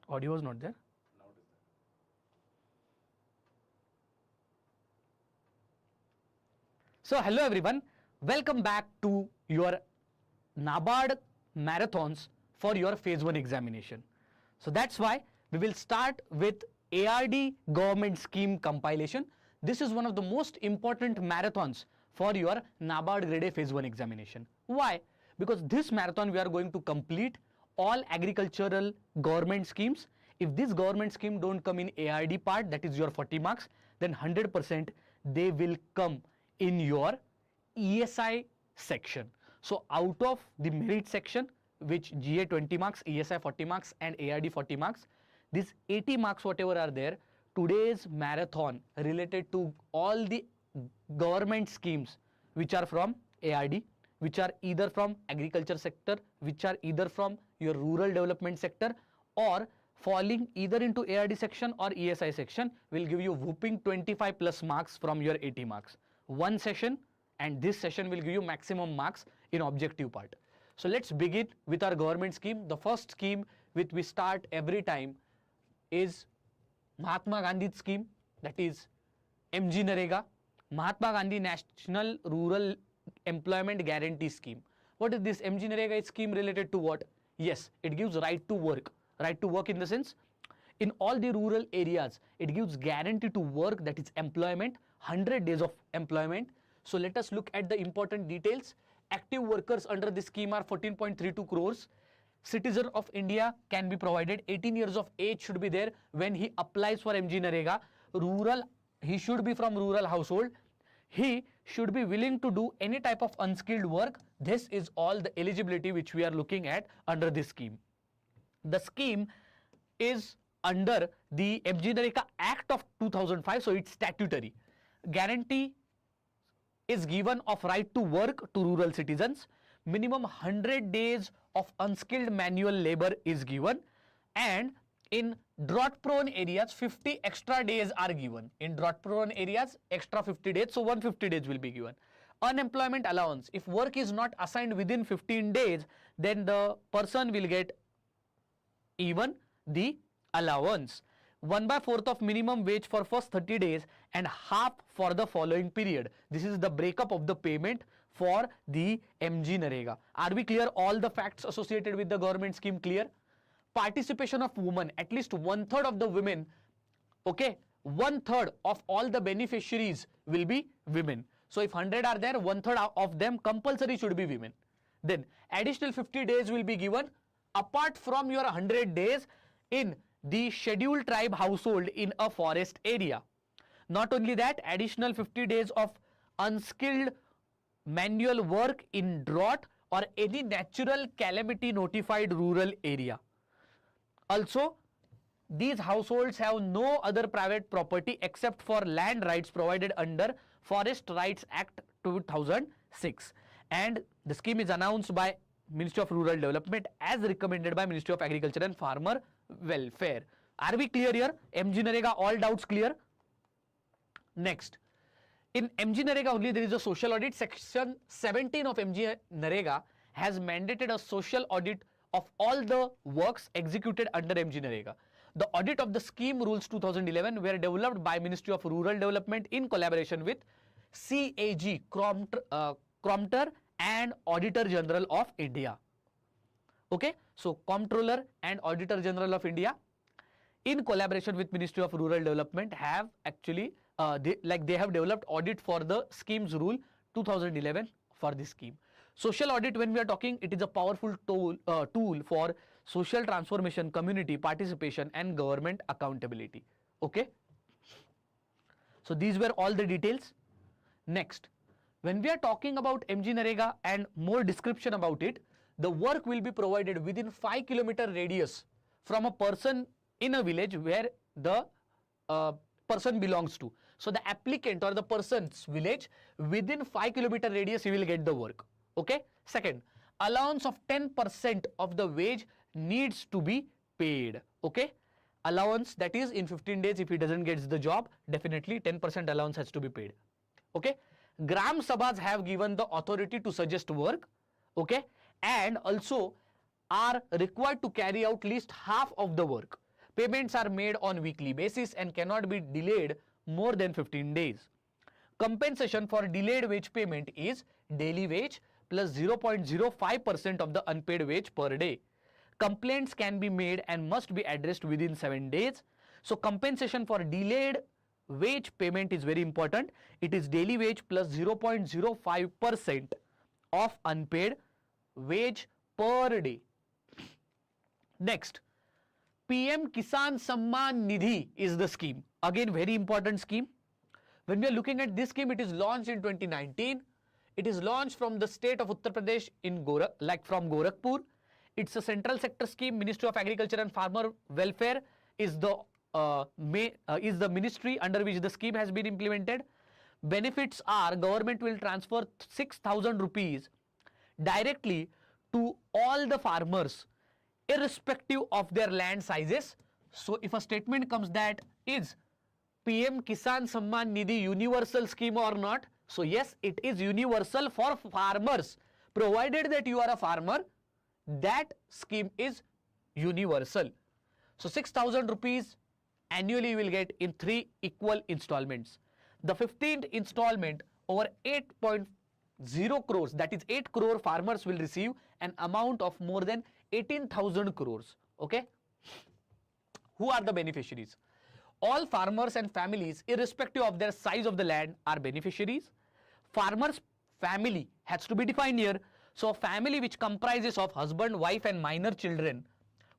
Audio was not there. Now it is there. So hello everyone, welcome back to your NABARD marathons for your phase 1 examination. So that's why we will start with ARD government scheme compilation. This is one of the most important marathons for your NABARD Grade A phase 1 examination. Why? Because this marathon we are going to complete all agricultural government schemes. If this government scheme don't come in ARD part, that is your 40 marks, then 100% they will come in your ESI section. So out of the merit section, which GA 20 marks, ESI 40 marks and ARD 40 marks, these 80 marks whatever are there, today's marathon related to all the government schemes which are from ARD, which are either from agriculture sector, which are either from your rural development sector, or falling either into ARD section or ESI section, will give you whooping 25 plus marks from your 80 marks. One session, and this session will give you maximum marks in objective part. So let's begin with our government scheme. The first scheme which we start every time is Mahatma Gandhi scheme, that is MGNREGA, Mahatma Gandhi National Rural Employment Guarantee Scheme. What is this MGNREGA scheme related to what? Yes, it gives right to work. Right to work in the sense, in all the rural areas, it gives guarantee to work, that is employment, 100 days of employment. So let us look at the important details. Active workers under this scheme are 14.32 crores. Citizen of India can be provided. 18 years of age should be there when he applies for MGNREGA. Rural, he should be from rural household. He should be willing to do any type of unskilled work. This is all the eligibility which we are looking at under this scheme. The scheme is under the MGNREGA Act of 2005, so it's statutory. Guarantee is given of right to work to rural citizens. Minimum 100 days of unskilled manual labor is given, and in drought prone areas 50 extra days are given. In drought prone areas extra 50 days, so 150 days will be given. Unemployment allowance, if work is not assigned within 15 days, then the person will get even the allowance. 1/4 of minimum wage for first 30 days and half for the following period. This is the breakup of the payment for the MGNREGA. Are we clear? All the facts associated with the government scheme clear? Participation of women, at least 1/3 of the women, okay, 1/3 of all the beneficiaries will be women. So if 100 are there, 1/3 of them compulsory should be women. Then additional 50 days will be given apart from your 100 days in the scheduled tribe household in a forest area. Not only that, additional 50 days of unskilled manual work in drought or any natural calamity notified rural area. Also, these households have no other private property except for land rights provided under Forest Rights Act 2006, and the scheme is announced by Ministry of Rural Development as recommended by Ministry of Agriculture and Farmer Welfare. Are we clear here? MGNREGA, all doubts clear? Next, in MGNREGA only there is a social audit. Section 17 of MGNREGA has mandated a social audit of all the works executed under MGNREGA. The audit of the scheme rules 2011 were developed by Ministry of Rural Development in collaboration with CAG, Comptroller and Auditor General of India. Okay, so Comptroller and Auditor General of India in collaboration with Ministry of Rural Development have actually they have developed audit for the schemes rule 2011 for this scheme. Social audit, when we are talking, it is a powerful tool for social transformation, community participation and government accountability. Okay, so these were all the details. Next, when we are talking about MGNREGA and more description about it, the work will be provided within 5 kilometer radius from a person in a village where the person belongs to. So the applicant or the person's village, within 5 kilometer radius he will get the work. Okay. Second, allowance of 10% of the wage needs to be paid. Okay. Allowance, that is in 15 days if he doesn't get the job, definitely 10% allowance has to be paid. Okay. Gram Sabhas have given the authority to suggest work. Okay, and also are required to carry out least half of the work. Payments are made on weekly basis and cannot be delayed more than 15 days. Compensation for delayed wage payment is daily wage plus 0.05% of the unpaid wage per day. Complaints can be made and must be addressed within 7 days. So compensation for delayed wage payment is very important. It is daily wage plus 0.05% of unpaid wage per day. Next, PM-Kisan Samman Nidhi is the scheme. Again, very important scheme. When we are looking at this scheme, it is launched in 2019. It is launched from the state of Uttar Pradesh in from Gorakhpur. It's a central sector scheme. Ministry of Agriculture and Farmer Welfare is the ministry under which the scheme has been implemented. Benefits are government will transfer 6,000 rupees directly to all the farmers irrespective of their land sizes. So if a statement comes that is PM-Kisan Samman Nidhi universal scheme or not? So yes, it is universal for farmers. Provided that you are a farmer, that scheme is universal. So 6,000 rupees annually you will get in 3 equal installments. The 15th installment over 8.0 crores, that is 8 crore farmers will receive an amount of more than 18,000 crores. Okay. Who are the beneficiaries? All farmers and families, irrespective of their size of the land, are beneficiaries. Farmer's family has to be defined here. So a family which comprises of husband, wife and minor children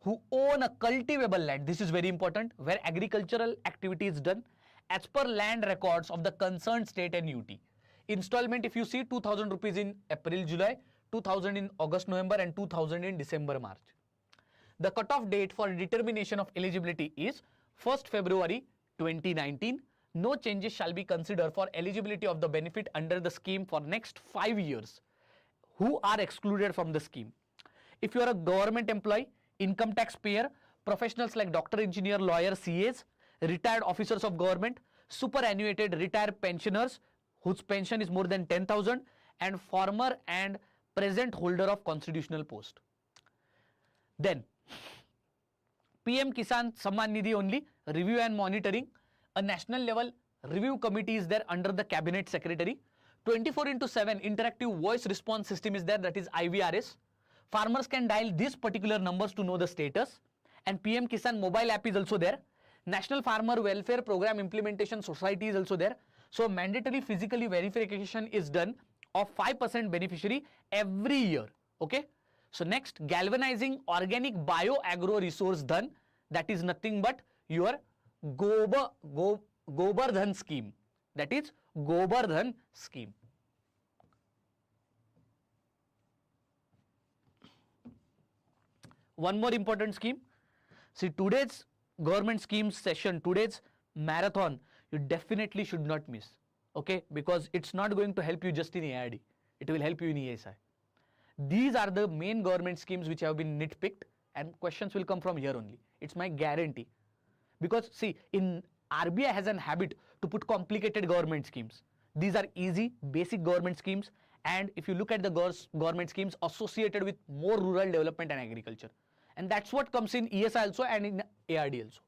who own a cultivable land, this is very important, where agricultural activity is done as per land records of the concerned state and UT. Installment, if you see, 2,000 rupees in April, July, 2,000 in August, November and 2,000 in December, March. The cutoff date for determination of eligibility is 1st February 2019. No changes shall be considered for eligibility of the benefit under the scheme for next 5 years. Who are excluded from the scheme? If you are a government employee, income tax payer, professionals like doctor, engineer, lawyer, CAs, retired officers of government, superannuated retired pensioners whose pension is more than 10,000 and former and present holder of constitutional post. Then PM-Kisan Samman Nidhi only, review and monitoring. A national level review committee is there under the cabinet secretary. 24/7 interactive voice response system is there, that is IVRS. Farmers can dial these particular numbers to know the status, and PM-Kisan mobile app is also there. National Farmer Welfare Program Implementation Society is also there. So mandatory physically verification is done of 5% beneficiary every year. Okay. So next, galvanizing organic bio-agro resource done, that is nothing but your GOBARdhan scheme, that is GOBARdhan scheme. One more important scheme. See, today's government schemes session, today's marathon, you definitely should not miss. Okay, because it's not going to help you just in AID, it will help you in ESI. These are the main government schemes which have been nitpicked, and questions will come from here only. It's my guarantee. Because see, in RBI has an habit to put complicated government schemes. These are easy, basic government schemes, and if you look at the government schemes associated with more rural development and agriculture, and that's what comes in ESI also and in ARD also.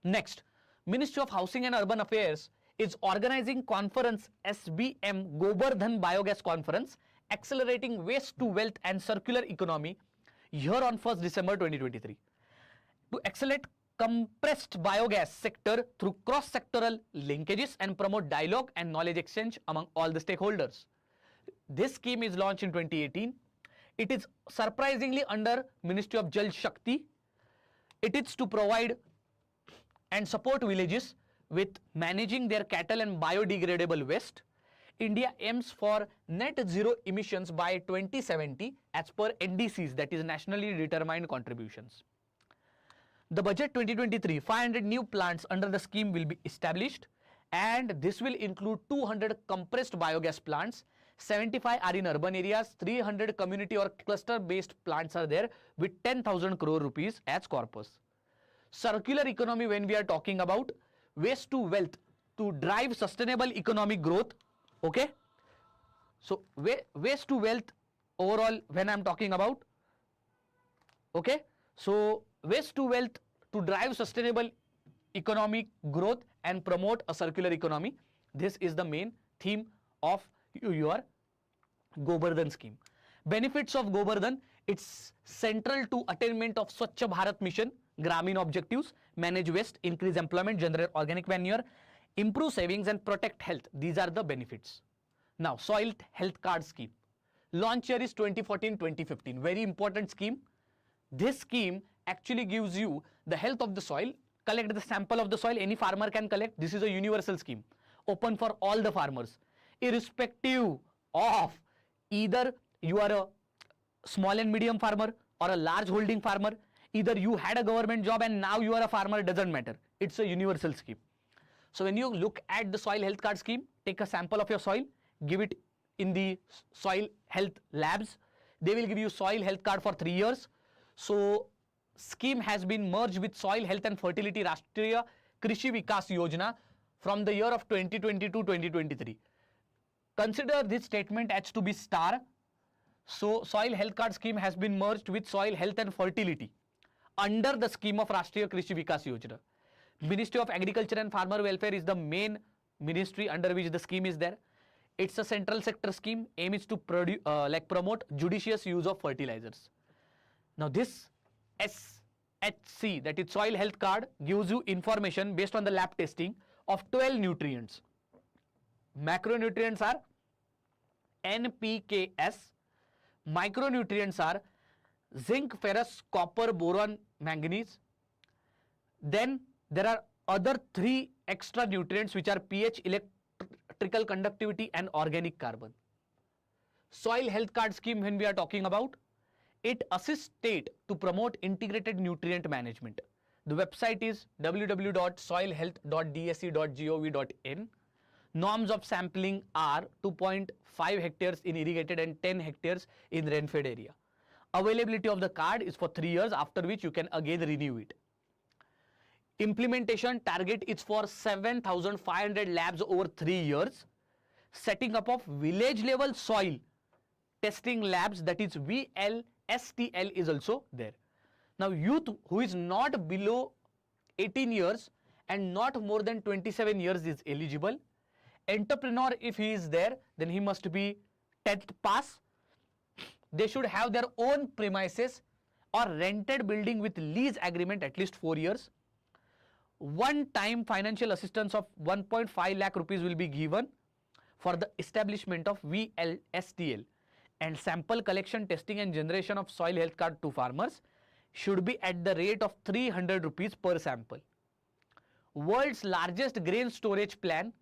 Next, Ministry of Housing and Urban Affairs is organizing conference SBM GOBARdhan Biogas Conference, accelerating waste to wealth and circular economy, here on 1st December 2023. To accelerate compressed biogas sector through cross-sectoral linkages and promote dialogue and knowledge exchange among all the stakeholders. This scheme is launched in 2018. It is surprisingly under Ministry of Jal Shakti. It is to provide and support villages with managing their cattle and biodegradable waste. India aims for net zero emissions by 2070 as per NDCs, that is nationally determined contributions. The budget 2023, 500 new plants under the scheme will be established, and this will include 200 compressed biogas plants, 75 are in urban areas, 300 community or cluster based plants are there with 10,000 crore rupees as corpus. Circular economy, when we are talking about waste to wealth to drive sustainable economic growth. Okay, so waste to wealth overall when I am talking about. Okay, so waste to wealth to drive sustainable economic growth and promote a circular economy. This is the main theme of your GOBARdhan scheme. Benefits of GOBARdhan: it's central to attainment of Swachh Bharat mission, Gramin objectives, manage waste, increase employment, generate organic manure, improve savings and protect health. These are the benefits. Now, soil health card scheme. Launch year is 2014-2015. Very important scheme. This scheme actually gives you the health of the soil. Collect the sample of the soil. Any farmer can collect. This is a universal scheme, open for all the farmers, irrespective of either you are a small and medium farmer or a large holding farmer. Either you had a government job and now you are a farmer, doesn't matter. It's a universal scheme. So when you look at the soil health card scheme, take a sample of your soil, give it in the soil health labs. They will give you soil health card for 3 years. So scheme has been merged with Soil Health and Fertility Rashtriya Krishi Vikas Yojana from the year of 2020-2023. Consider this statement as to be star. So soil health card scheme has been merged with soil health and fertility under the scheme of Rashtriya Krishi Vikas Yojana. Ministry of Agriculture and Farmer Welfare is the main ministry under which the scheme is there. It's a central sector scheme. Aim is to promote judicious use of fertilizers. Now this SHC, that is soil health card, gives you information based on the lab testing of 12 nutrients. Macronutrients are NPKs. Micronutrients are zinc, ferrous, copper, boron, manganese. Then there are other 3 extra nutrients which are pH, electrical conductivity and organic carbon. Soil health card scheme, when we are talking about, it assists state to promote integrated nutrient management. The website is www.soilhealth.dse.gov.in. Norms of sampling are 2.5 hectares in irrigated and 10 hectares in rain-fed area. Availability of the card is for 3 years, after which you can again renew it. Implementation target is for 7,500 labs over 3 years. Setting up of village level soil testing labs, that is VLSTL, is also there. Now youth who is not below 18 years and not more than 27 years is eligible. Entrepreneur, if he is there, then he must be 10th pass. They should have their own premises or rented building with lease agreement at least 4 years. One time financial assistance of 1.5 lakh rupees will be given for the establishment of VLSTL, and sample collection, testing and generation of soil health card to farmers should be at the rate of 300 rupees per sample. World's largest grain storage plan,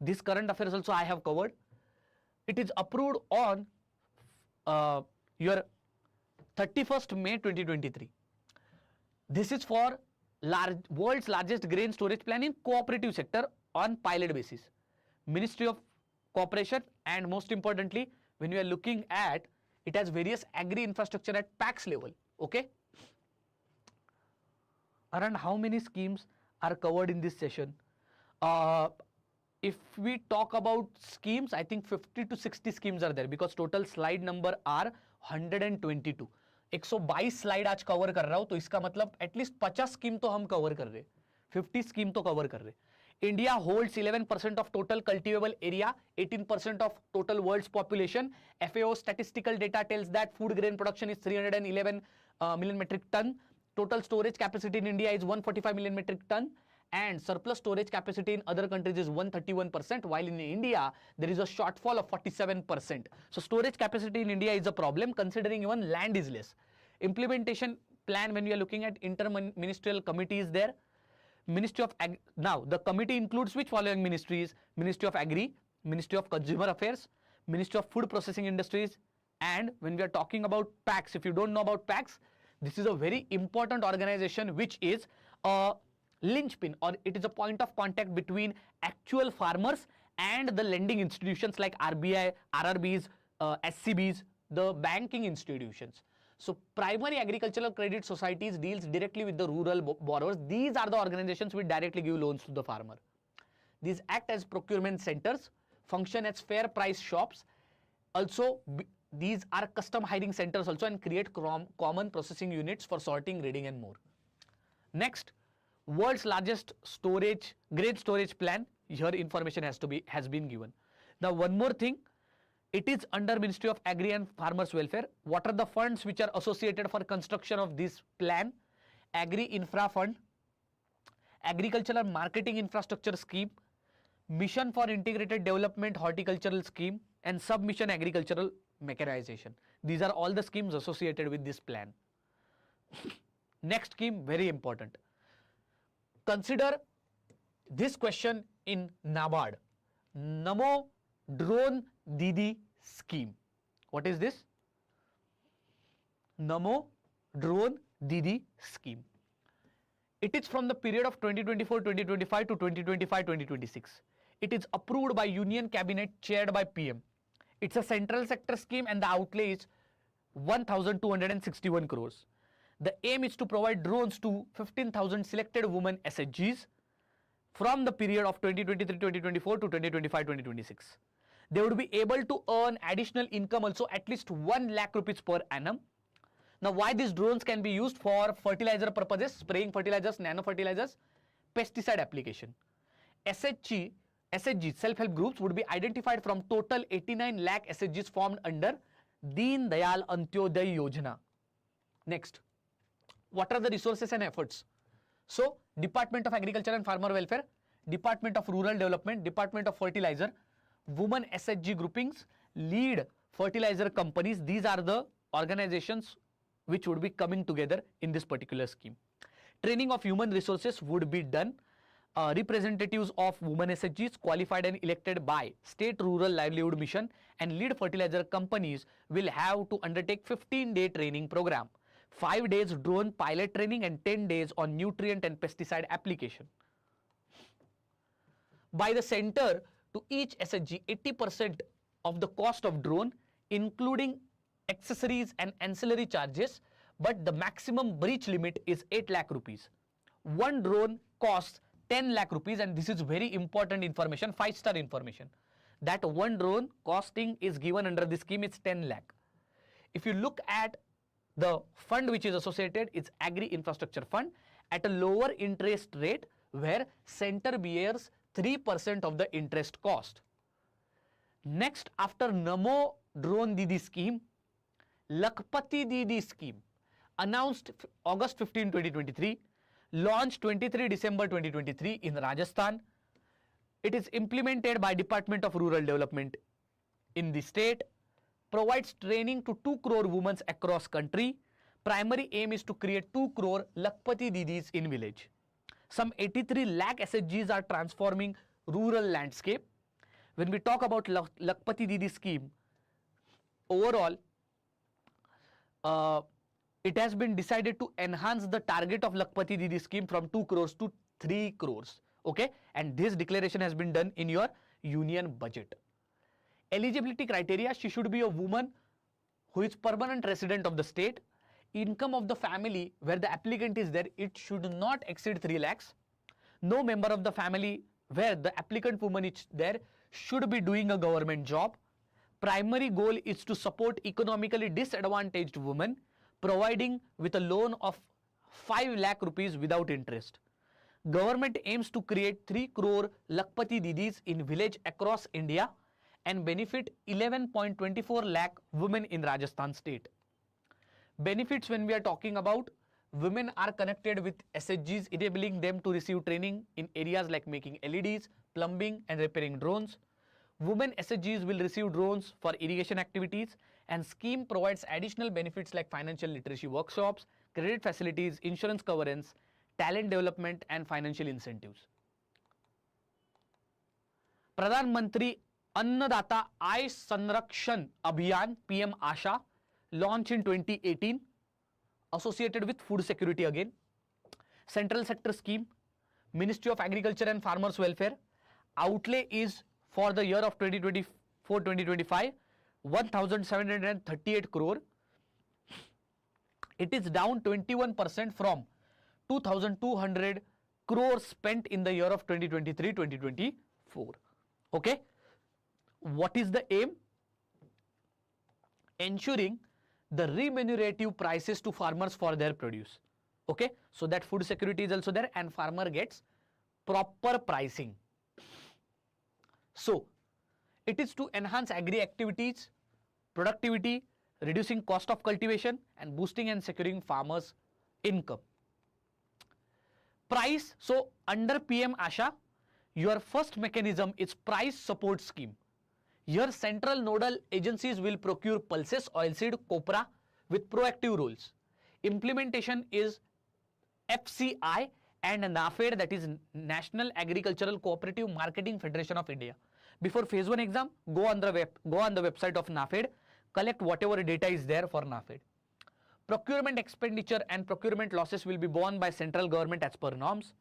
this current affairs also I have covered. It is approved on your 31st May 2023. This is for world's largest grain storage plan in cooperative sector on pilot basis. Ministry of Cooperation, and most importantly, when we are looking at, it has various agri infrastructure at PAX level. Okay. Around how many schemes are covered in this session? If we talk about schemes, I think 50 to 60 schemes are there, because total slide number are 122. 122 slide आज cover कर रहा हूं, तो इसका मतलब at least 50 scheme तो हम cover कर रहे, 50 स्कीम तो कवर कर रहे. India holds 11% of total cultivable area, 18% of total world's population. FAO statistical data tells that food grain production is 311 million metric ton. Total storage capacity in India is 145 million metric ton, and surplus storage capacity in other countries is 131%, while in India there is a shortfall of 47%. So storage capacity in India is a problem, considering even land is less. Implementation plan, when we are looking at interministerial committee is there. Ministry of now the committee includes which following ministries: Ministry of Agri, Ministry of Consumer Affairs, Ministry of Food Processing Industries. And when we are talking about PAX, if you don't know about PAX, this is a very important organization which is a linchpin, or it is a point of contact between actual farmers and the lending institutions like RBI, RRBs, SCBs, the banking institutions. So primary agricultural credit societies deals directly with the rural borrowers. These are the organizations which directly give loans to the farmer. These act as procurement centers, function as fair price shops. Also, these are custom hiring centers also, and create common processing units for sorting, grading and more. Next, World's largest grain storage plan. Here information has been given. Now one more thing, it is under Ministry of Agri and Farmers Welfare. What are the funds which are associated for construction of this plan? Agri-Infra Fund, Agricultural Marketing Infrastructure Scheme, Mission for Integrated Development Horticultural Scheme, and Sub-Mission Agricultural Mechanization. These are all the schemes associated with this plan. Next scheme, very important. Consider this question in NABARD. Namo Drone Didi scheme. What is this? Namo Drone Didi scheme. It is from the period of 2024-2025 to 2025-2026. It is approved by Union Cabinet chaired by PM. It's a central sector scheme and the outlay is 1,261 crores. The aim is to provide drones to 15,000 selected women SHGs from the period of 2023-2024 to 2025-2026. They would be able to earn additional income also at least 1 lakh rupees per annum. Now, why these drones can be used for fertilizer purposes, spraying fertilizers, nano fertilizers, pesticide application. SHG, self-help groups would be identified from total 89 lakh SHGs formed under Deen Dayal Antyodaya Yojana. Next, what are the resources and efforts? So, Department of Agriculture and Farmer Welfare, Department of Rural Development, Department of Fertilizer, Women SHG groupings, lead fertilizer companies. These are the organizations which would be coming together in this particular scheme. Training of human resources would be done. Representatives of women SHGs qualified and elected by State Rural Livelihood Mission and lead fertilizer companies will have to undertake 15-day training program, 5 days drone pilot training and 10 days on nutrient and pesticide application. By the center, to each SHG, 80% of the cost of drone, including accessories and ancillary charges, but the maximum breach limit is 8 lakh rupees. One drone costs 10 lakh rupees, and this is very important information, 5-star information, that one drone costing is given under this scheme is 10 lakh. If you look at the fund which is associated, it's Agri-Infrastructure Fund at a lower interest rate where center bears 3% of the interest cost. Next, after Namo Drone Didi scheme, Lakhpati Didi scheme, announced August 15, 2023, launched 23 December 2023 in Rajasthan. It is implemented by Department of Rural Development in the state, provides training to 2 crore women across country. Primary aim is to create 2 crore Lakhpati Didis in village. Some 83 lakh SHGs are transforming rural landscape. When we talk about Lakhpati Didi scheme, overall, it has been decided to enhance the target of Lakhpati Didi scheme from 2 crores to 3 crores. Okay, and this declaration has been done in your union budget. Eligibility criteria: she should be a woman who is permanent resident of the state. Income of the family where the applicant is there, it should not exceed 3 lakhs. No member of the family where the applicant woman is there should be doing a government job. Primary goal is to support economically disadvantaged women, providing with a loan of 5 lakh rupees without interest. Government aims to create 3 crore Lakhpati Didis in village across India and benefit 11.24 lakh women in Rajasthan state. Benefits: when we are talking about, women are connected with SHGs, enabling them to receive training in areas like making LEDs, plumbing and repairing drones. Women SHGs will receive drones for irrigation activities, and scheme provides additional benefits like financial literacy workshops, credit facilities, insurance coverage, talent development and financial incentives. Pradhan Mantri Annadata Ay Sanrakshan Abhiyan PM-AASHA, launched in 2018, associated with food security again. Central sector scheme, Ministry of Agriculture and Farmers Welfare. Outlay is for the year of 2024-2025, 1,738 crore. It is down 21% from 2,200 crore spent in the year of 2023-2024. Okay. What is the aim? Ensuring the remunerative prices to farmers for their produce. Okay, so that food security is also there and farmer gets proper pricing. So it is to enhance agri activities, productivity, reducing cost of cultivation and boosting and securing farmers' income. Price, so under PM-AASHA, your first mechanism is price support scheme. Here central nodal agencies will procure pulses, oilseed, copra with proactive roles. Implementation is FCI and NAFED, that is National Agricultural Cooperative Marketing Federation of India. Before phase 1 exam, go on the website of NAFED, collect whatever data is there for NAFED. Procurement expenditure and procurement losses will be borne by central government as per norms.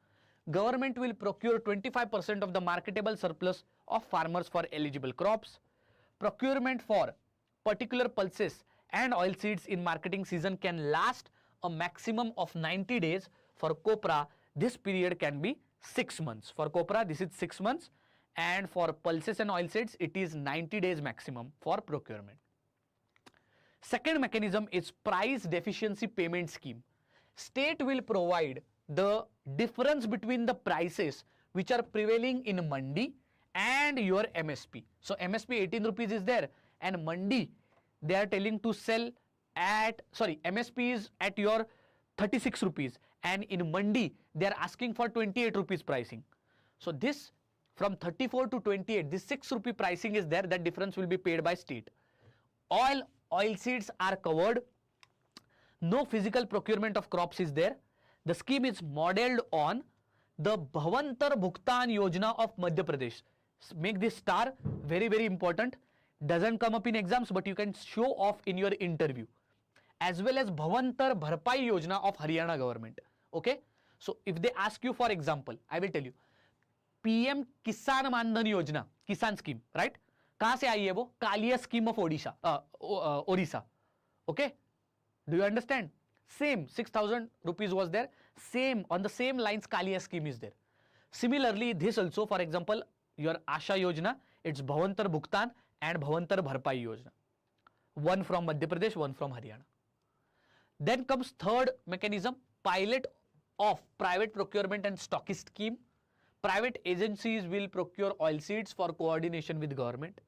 Government will procure 25% of the marketable surplus of farmers for eligible crops. Procurement for particular pulses and oilseeds in marketing season can last a maximum of 90 days. For copra, this period can be 6 months. For copra, this is 6 months, and for pulses and oilseeds, it is 90 days maximum for procurement. Second mechanism is price deficiency payment scheme. State will provide the difference between the prices which are prevailing in mandi and your MSP. So MSP 18 rupees is there, and mandi they are telling to sell at, sorry, MSP is at your 36 rupees and in mandi they are asking for 28 rupees pricing. So this from 34 to 28, this 6 rupee pricing is there, that difference will be paid by state. All oilseeds are covered. No physical procurement of crops is there. The scheme is modeled on the Bhavantar Bhugtan Yojana of Madhya Pradesh. Make this star, very, very important. Doesn't come up in exams, but you can show off in your interview. As well as Bhavantar Bharpai Yojana of Haryana government. Okay. So if they ask you, for example, I will tell you, PM-Kisan Mandhan Yojana, Kisan scheme, right? कहाँ से आई है वो? Kaliya scheme of Odisha. Okay. Do you understand? Same 6,000 rupees was there. Same on the same lines, Kalia scheme is there. Similarly, this also, for example, your Asha Yojana, it's Bhavantar Bhugtan and Bhavantar Bharpai Yojana. One from Madhya Pradesh, one from Haryana. Then comes third mechanism, pilot of private procurement and stockist scheme. Private agencies will procure oilseeds for coordination with government.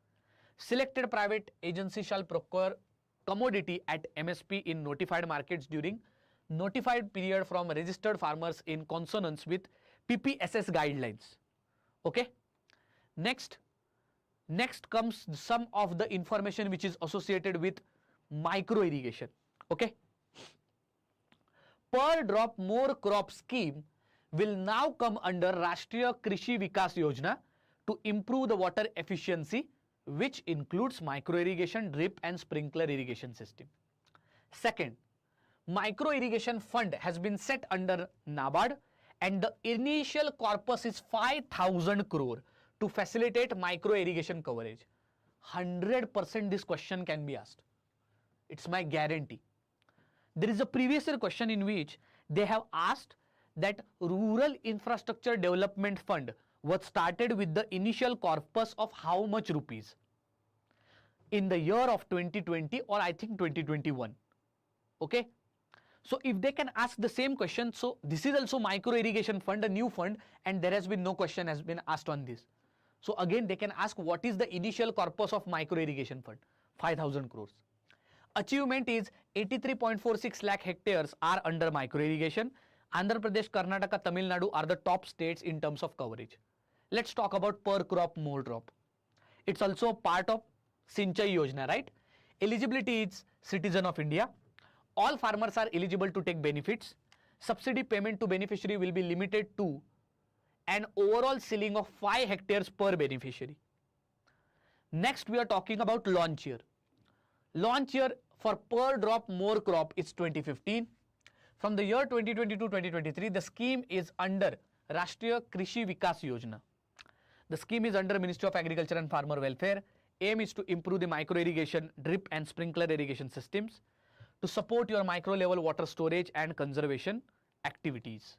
Selected private agency shall procure commodity at MSP in notified markets during notified period from registered farmers in consonance with PPSS guidelines. Okay. Next comes some of the information which is associated with micro irrigation. Okay. Per drop more crop scheme will now come under Rashtriya Krishi Vikas Yojana to improve the water efficiency, which includes micro irrigation, drip and sprinkler irrigation system. Second, micro irrigation fund has been set under NABARD and the initial corpus is 5,000 crore to facilitate micro irrigation coverage. 100% this question can be asked. It's my guarantee. There is a previous year question in which they have asked that Rural Infrastructure Development Fund was started with the initial corpus of how much rupees in the year of 2020 or I think 2021. Okay. So if they can ask the same question, so this is also micro irrigation fund, a new fund, and there has been no question has been asked on this. So again they can ask what is the initial corpus of micro irrigation fund? 5,000 crores. Achievement is 83.46 lakh hectares are under micro irrigation. Andhra Pradesh, Karnataka, Tamil Nadu are the top states in terms of coverage. Let's talk about per crop, more drop. It's also part of Sinchai Yojana, right? Eligibility is citizen of India. All farmers are eligible to take benefits. Subsidy payment to beneficiary will be limited to an overall ceiling of 5 hectares per beneficiary. Next, we are talking about launch year. Launch year for per drop more crop is 2015. From the year 2020 to 2023, the scheme is under Rashtriya Krishi Vikas Yojana. The scheme is under Ministry of Agriculture and Farmer Welfare. Aim is to improve the micro irrigation, drip and sprinkler irrigation systems to support your micro level water storage and conservation activities.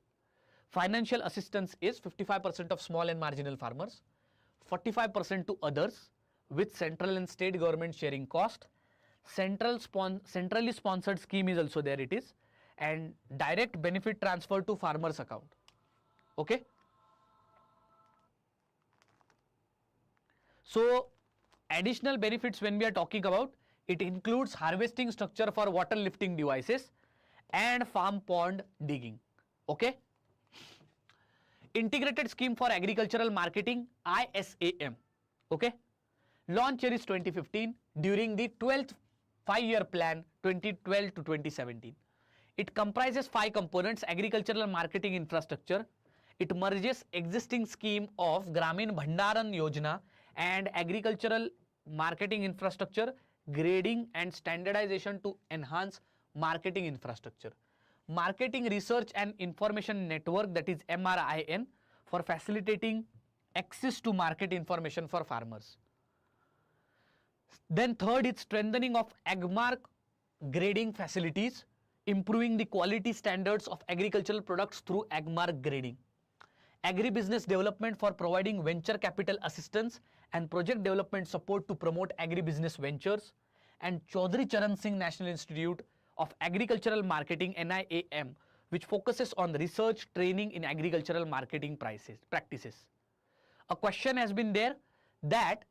Financial assistance is 55% of small and marginal farmers, 45% to others with central and state government sharing cost. Centrally sponsored scheme is also there, it is. and direct benefit transfer to farmer's account. Okay. So additional benefits when we are talking about, it includes harvesting structure for water lifting devices and farm pond digging. Okay. Integrated scheme for agricultural marketing, ISAM. Okay. Launch year is 2015 during the 12th 5-year plan 2012 to 2017. It comprises 5 components: agricultural marketing infrastructure. It merges existing scheme of Gramin Bhandaran Yojana and agricultural marketing infrastructure, grading and standardization to enhance marketing infrastructure. Marketing research and information network, that is MRIN, for facilitating access to market information for farmers. Then third is strengthening of agmark grading facilities, improving the quality standards of agricultural products through agmark grading. Agribusiness development for providing venture capital assistance and project development support to promote agribusiness ventures. And Chaudhary Charan Singh National Institute of Agricultural Marketing, NIAM, which focuses on research training in agricultural marketing practices. A question has been there that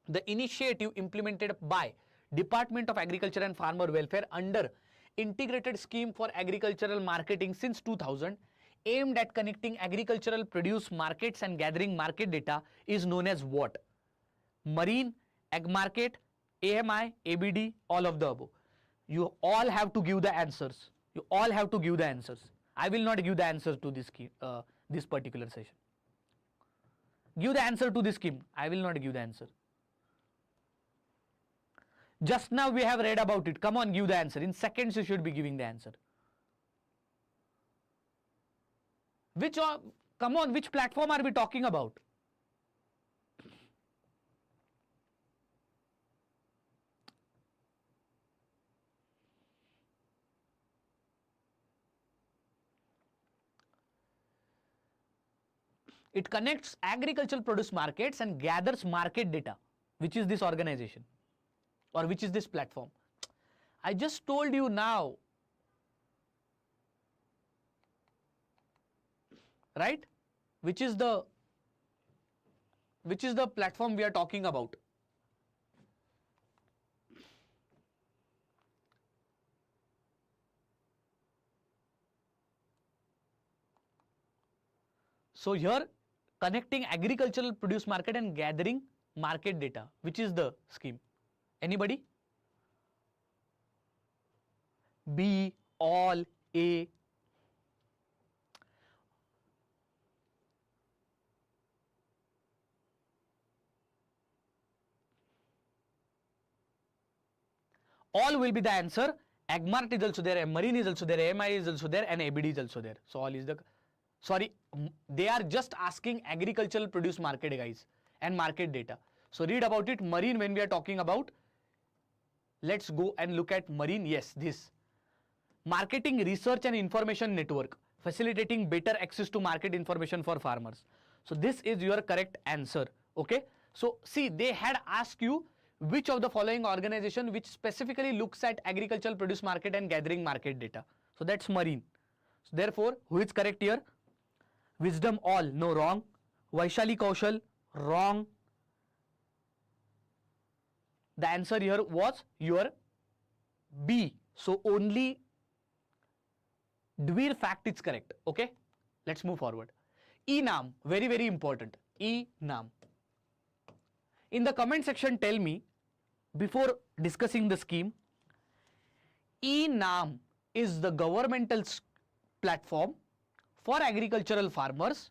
the initiative implemented by Department of Agriculture and Farmer Welfare under Integrated Scheme for Agricultural Marketing since 2000, aimed at connecting agricultural produce markets and gathering market data, is known as what? Marine, Ag Market, AMI, ABD, all of the above. You all have to give the answers. You all have to give the answers. I will not give the answer to this particular session. Give the answer to this scheme. I will not give the answer. Just now we have read about it. Come on, give the answer. In seconds you should be giving the answer. Come on, which platform are we talking about? It connects agricultural produce markets and gathers market data. Which is this organization? Or which is this platform? I just told you now. Right? Which is the platform we are talking about? So here, connecting agricultural produce market and gathering market data. Which is the scheme? Anybody? B, all, A. All will be the answer. Agmart is also there, Marine is also there, AMI is also there, and ABD is also there. So all is the, sorry, they are just asking agricultural produce market, guys, and market data. So read about it. Marine, when we are talking about, let's go and look at Marine. Yes, this marketing research and information network, facilitating better access to market information for farmers. So this is your correct answer. Okay. So see, they had asked you which of the following organization which specifically looks at agricultural produce market and gathering market data. So that's Marine. So therefore, who is correct here? Wisdom all, no, wrong. Vaishali Kaushal, wrong. The answer here was your B. So only Dweer fact is correct. Okay. Let's move forward. E-Naam, very, very important. E-Naam. In the comment section, tell me, before discussing the scheme, E-Naam is the governmental platform for agricultural farmers.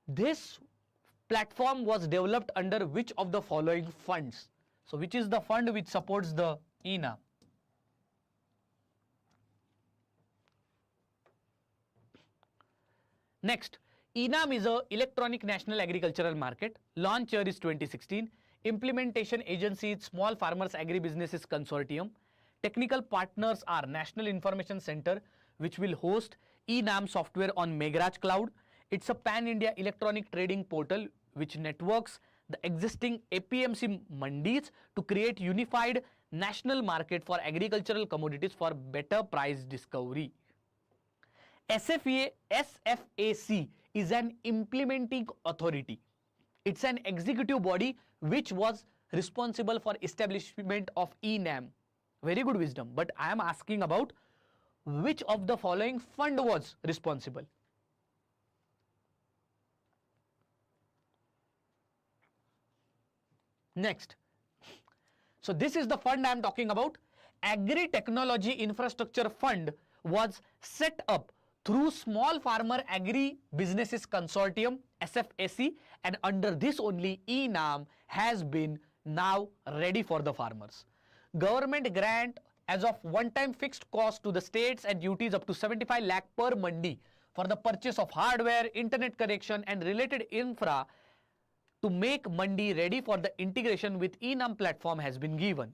This platform was developed under which of the following funds? So which is the fund which supports the E-Naam? Next, E-Naam is a electronic national agricultural market. Launch year is 2016. Implementation agency is Small Farmers Agribusinesses Consortium. Technical partners are National Information Center, which will host E-Naam software on Meghraj Cloud. It's a pan-India electronic trading portal which networks the existing APMC mandis to create unified national market for agricultural commodities for better price discovery. SFAC is an implementing authority. It's an executive body which was responsible for establishment of ENAM. Very good wisdom, but I am asking about which of the following fund was responsible. Next. So this is the fund I am talking about. Agri-Technology Infrastructure Fund was set up through Small Farmer Agri Businesses Consortium, SFAC, and under this only ENAM has been now ready for the farmers. Government grant as of one-time fixed cost to the states and duties up to 75 lakh per mandi for the purchase of hardware, internet connection and related infra to make mandi ready for the integration with ENAM platform has been given.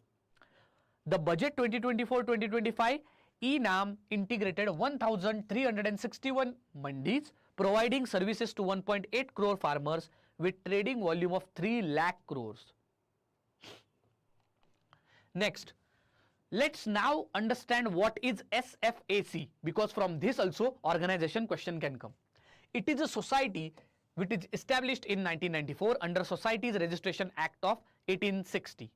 The budget 2024-2025, ENAM integrated 1,361 mandis, providing services to 1.8 crore farmers with trading volume of 3 lakh crores. Next, let's now understand what is SFAC, because from this also organization question can come. It is a society which is established in 1994 under Societies Registration Act of 1860,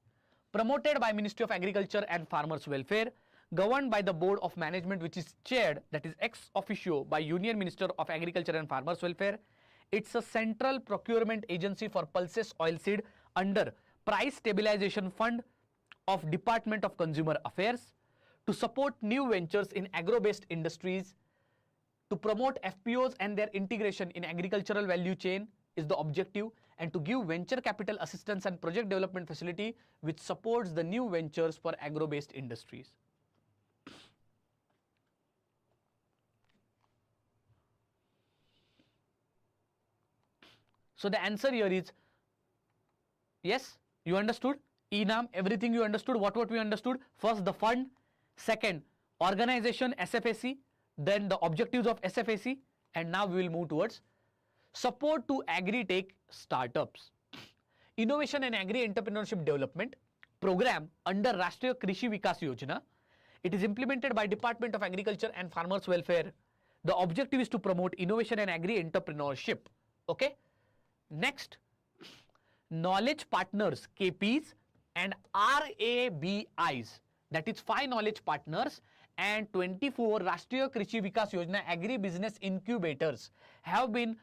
promoted by Ministry of Agriculture and Farmers Welfare, governed by the Board of Management which is chaired, that is ex officio, by Union Minister of Agriculture and Farmers Welfare. It's a central procurement agency for pulses oilseed under Price Stabilization Fund of Department of Consumer Affairs, to support new ventures in agro-based industries, to promote FPOs and their integration in agricultural value chain is the objective, and to give venture capital assistance and project development facility which supports the new ventures for agro-based industries. So the answer here is yes, you understood. ENAM, everything you understood. What we understood? First, the fund. Second, organization SFAC. Then the objectives of SFAC. And now we will move towards support to agri-tech startups. Innovation and Agri-Entrepreneurship Development program under Rashtriya Krishi Vikas Yojana. It is implemented by Department of Agriculture and Farmers Welfare. The objective is to promote innovation and agri-entrepreneurship. Okay. Next, knowledge partners, KPs, and RABIs, that is 5 knowledge partners and 24 Rashtriya Krishi Vikas Yojana agri-business incubators have been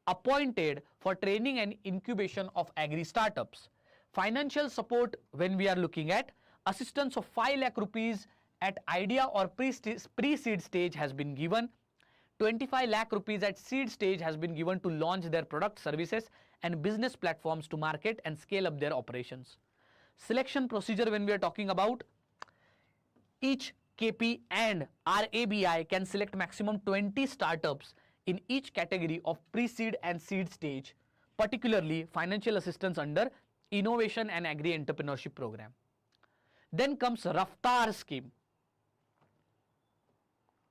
appointed for training and incubation of agri startups. Financial support, when we are looking at assistance of 5 lakh rupees at idea or pre-seed stage has been given. 25 lakh rupees at seed stage has been given to launch their product, services and business platforms to market and scale up their operations. Selection procedure, when we are talking about, each KP and RABI can select maximum 20 startups in each category of pre-seed and seed stage, particularly financial assistance under Innovation and Agri-Entrepreneurship Program. Then comes RAFTAAR scheme.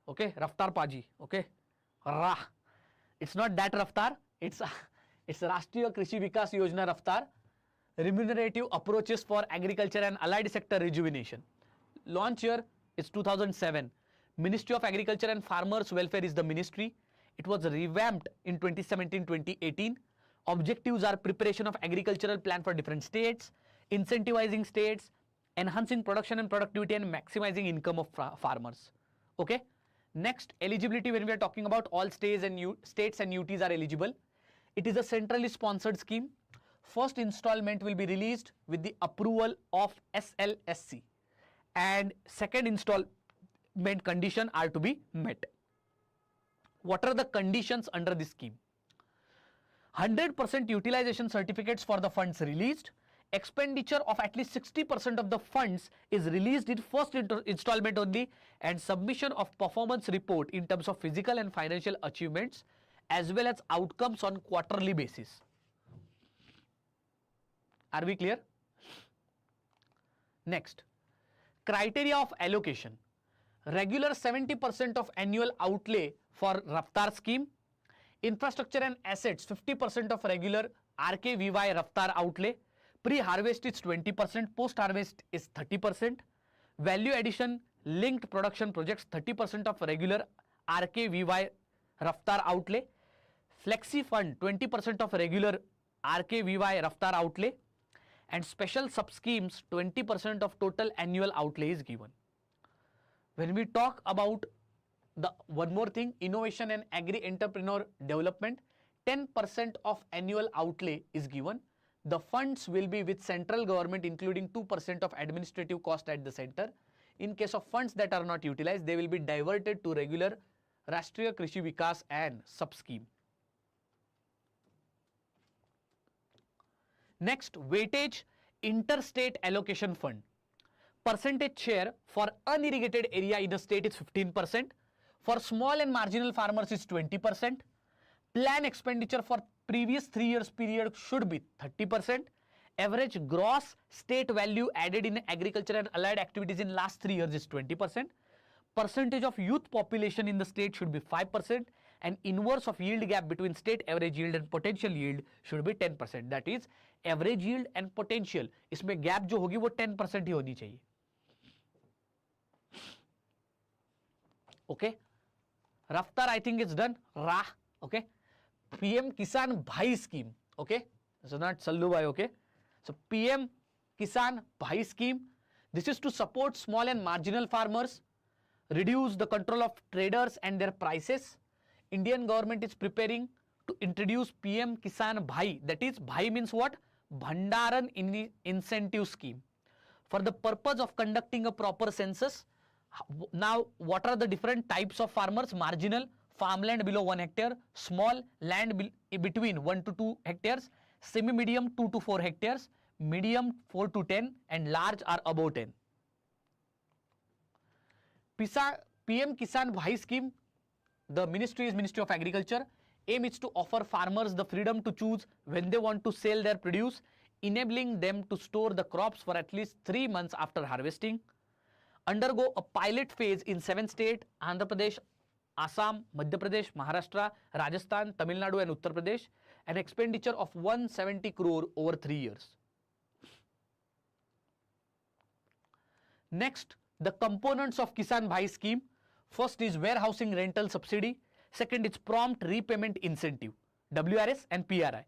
Okay, RAFTAAR Paji. Okay, Ra. It's not that RAFTAAR. It's Rashtriya Krishi Vikas Yojana RAFTAAR. Remunerative approaches for agriculture and allied sector rejuvenation. Launch year is 2007. Ministry of Agriculture and Farmers Welfare is the ministry. It was revamped in 2017-2018. Objectives are preparation of agricultural plan for different states, incentivizing states, enhancing production and productivity and maximizing income of farmers. Okay. Next, eligibility, when we are talking about all states and UTs are eligible. It is a centrally sponsored scheme. First installment will be released with the approval of SLSC and second installment condition are to be met. What are the conditions under this scheme? 100% utilization certificates for the funds released. Expenditure of at least 60% of the funds is released in first installment only, and submission of performance report in terms of physical and financial achievements as well as outcomes on quarterly basis. Are we clear? Next, criteria of allocation. Regular 70% of annual outlay for RAFTAAR scheme. Infrastructure and assets 50% of regular RKVY-RAFTAAR outlay. Pre-harvest is 20%, post-harvest is 30%. Value addition linked production projects 30% of regular RKVY-RAFTAAR outlay. Flexi fund 20% of regular RKVY-RAFTAAR outlay, and special sub schemes 20% of total annual outlay is given. When we talk about the one more thing, innovation and agri-entrepreneur development, 10% of annual outlay is given. The funds will be with central government, including 2% of administrative cost at the center. In case of funds that are not utilized, they will be diverted to regular Rashtriya Krishi Vikas and sub scheme. Next, weightage interstate allocation fund. Percentage share for unirrigated area in a state is 15%. For small and marginal farmers is 20%. Plan expenditure for previous 3 years period should be 30%. Average gross state value added in agriculture and allied activities in last 3 years is 20%. Percentage of youth population in the state should be 5%. And inverse of yield gap between state average yield and potential yield should be 10%. That is average yield and potential. इसमें gap जो होगी वो 10% ही होनी चाहिए. Okay. RAFTAAR I think it's done. RA. Okay. PM-Kisan Bhai scheme. Okay. So not Sallu Bhai. Okay. So PM-Kisan Bhai scheme. This is to support small and marginal farmers, reduce the control of traders and their prices. Indian government is preparing to introduce PM-Kisan Bhai. That is, Bhai means what? Bhandaran incentive scheme. For the purpose of conducting a proper census. Now, what are the different types of farmers? Marginal, farmland below 1 hectare, small, land between 1 to 2 hectares, semi-medium 2 to 4 hectares, medium 4 to 10, and large are above 10. PM-Kisan Bhai scheme, the ministry is Ministry of Agriculture. Aim is to offer farmers the freedom to choose when they want to sell their produce, enabling them to store the crops for at least 3 months after harvesting. Undergo a pilot phase in 7 states, Andhra Pradesh, Assam, Madhya Pradesh, Maharashtra, Rajasthan, Tamil Nadu and Uttar Pradesh. An expenditure of 170 crore over 3 years. Next, the components of Kisan Bhai scheme. First is warehousing rental subsidy. Second is prompt repayment incentive, WRS and PRI.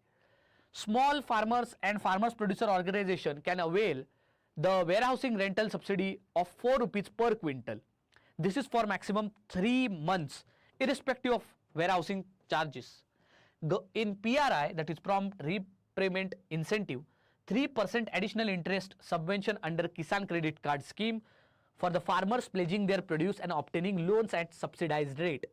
Small farmers and farmers producer organization can avail the warehousing rental subsidy of 4 rupees per quintal. This is for maximum 3 months, irrespective of warehousing charges. In PRI, that is prompt repayment incentive, 3% additional interest subvention under Kisan Credit Card scheme for the farmers pledging their produce and obtaining loans at subsidized rate.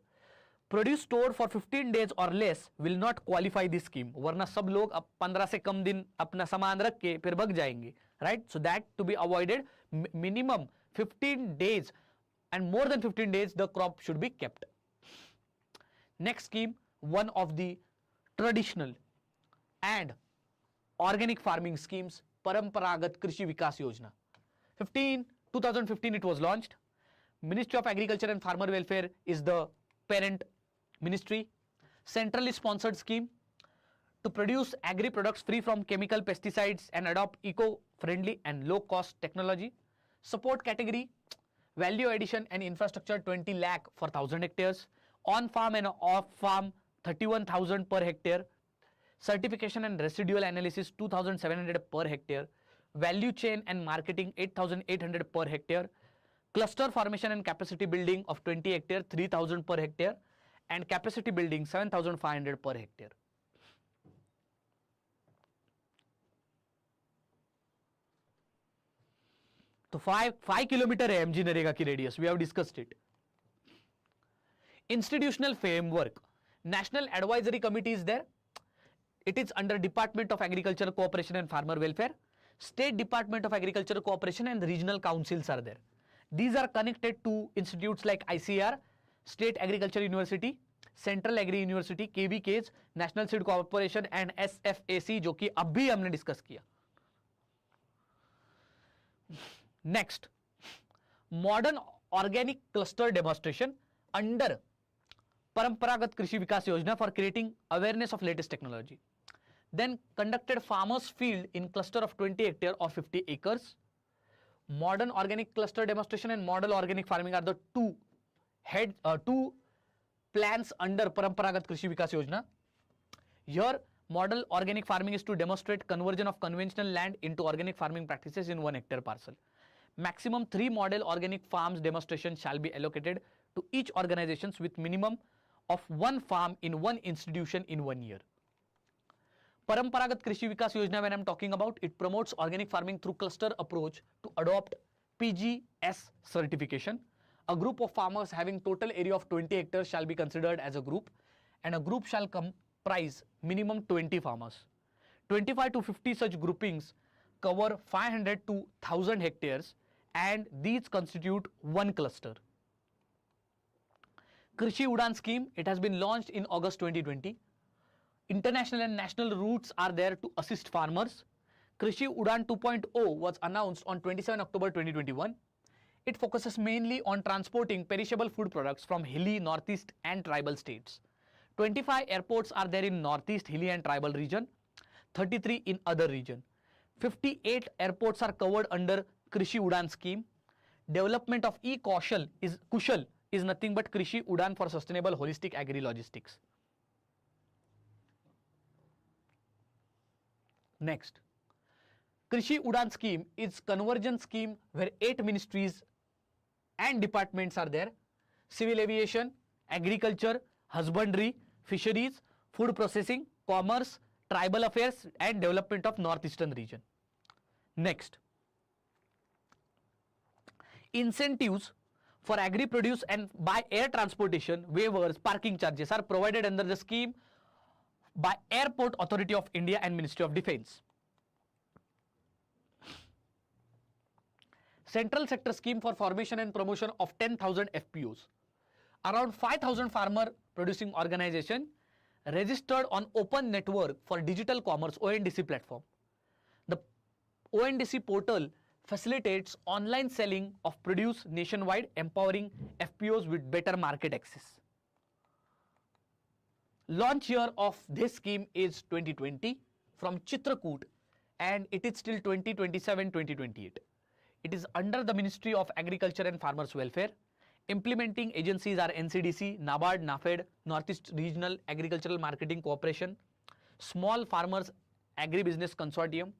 Produce stored for 15 days or less will not qualify this scheme. वरना सब लोग अब 15 से कम दिन अपना सामान रख के फिर भग जाएंगे, right? So that to be avoided, minimum 15 days and more than 15 days the crop should be kept. Next scheme, one of the traditional and organic farming schemes, Paramparagat Krishi Vikas Yojana. 2015 it was launched. Ministry of Agriculture and Farmer Welfare is the parent ministry. Centrally sponsored scheme to produce agri products free from chemical pesticides and adopt eco-friendly and low-cost technology. Support category, value addition and infrastructure 20 lakh for 1000 hectares. On-farm and off-farm 31,000 per hectare. Certification and residual analysis 2,700 per hectare. Value chain and marketing 8,800 per hectare. Cluster formation and capacity building of 20 hectare 3,000 per hectare. And capacity building 7,500 per hectare. तो 5 kilometre है MGNREGA की radius, we have discussed it. Institutional framework, National Advisory Committee is there. It is under Department of Agriculture Cooperation and Farmer Welfare. State Department of Agriculture Cooperation and regional councils are there. These are connected to institutes like ICAR, State Agriculture University, Central Agri University, KVKs, National Seed Corporation and SFAC, जो कि अभी हमने discuss किया. Next, modern organic cluster demonstration under Paramparagat Krishi Vikas Yojana for creating awareness of latest technology. Then conducted farmers field in cluster of 20 hectare or 50 acres. Modern organic cluster demonstration and model organic farming are the two plans under Paramparagat Krishi Vikas Yojana. Here, model organic farming is to demonstrate conversion of conventional land into organic farming practices in 1 hectare parcel. Maximum 3 model organic farms demonstration shall be allocated to each organizations with minimum of 1 farm in 1 institution in 1 year. Paramparagat Krishi Vikas Yojana, when I am talking about, it promotes organic farming through cluster approach to adopt PGS certification. A group of farmers having total area of 20 hectares shall be considered as a group, and a group shall comprise minimum 20 farmers. 25 to 50 such groupings cover 500 to 1000 hectares, and these constitute 1 cluster. Krishi Udan scheme, it has been launched in August 2020. International and national routes are there to assist farmers. Krishi Udan 2.0 was announced on 27 October 2021. It focuses mainly on transporting perishable food products from hilly, northeast and tribal states. 25 airports are there in northeast, hilly and tribal region, 33 in other region. 58 airports are covered under Krishi Udan scheme. Development of Kushal is nothing but Krishi Udan for sustainable holistic agri-logistics. Next, Krishi Udan scheme is conversion scheme where 8 ministries and departments are there: civil aviation, agriculture, husbandry, fisheries, food processing, commerce, tribal affairs and development of northeastern region. Next, incentives for agri produce and by air transportation, waivers, parking charges are provided under the scheme by Airport Authority of India and Ministry of Defence. Central sector scheme for formation and promotion of 10,000 FPOs. Around 5,000 farmer producing organization registered on open network for digital commerce ONDC platform. The ONDC portal facilitates online selling of produce nationwide, empowering FPOs with better market access. Launch year of this scheme is 2020 from Chitrakoot, and it is till 2027-2028. It is under the Ministry of Agriculture and Farmers Welfare. Implementing agencies are NCDC, NABARD, NAFED, Northeast Regional Agricultural Marketing Corporation, Small Farmers Agribusiness Consortium,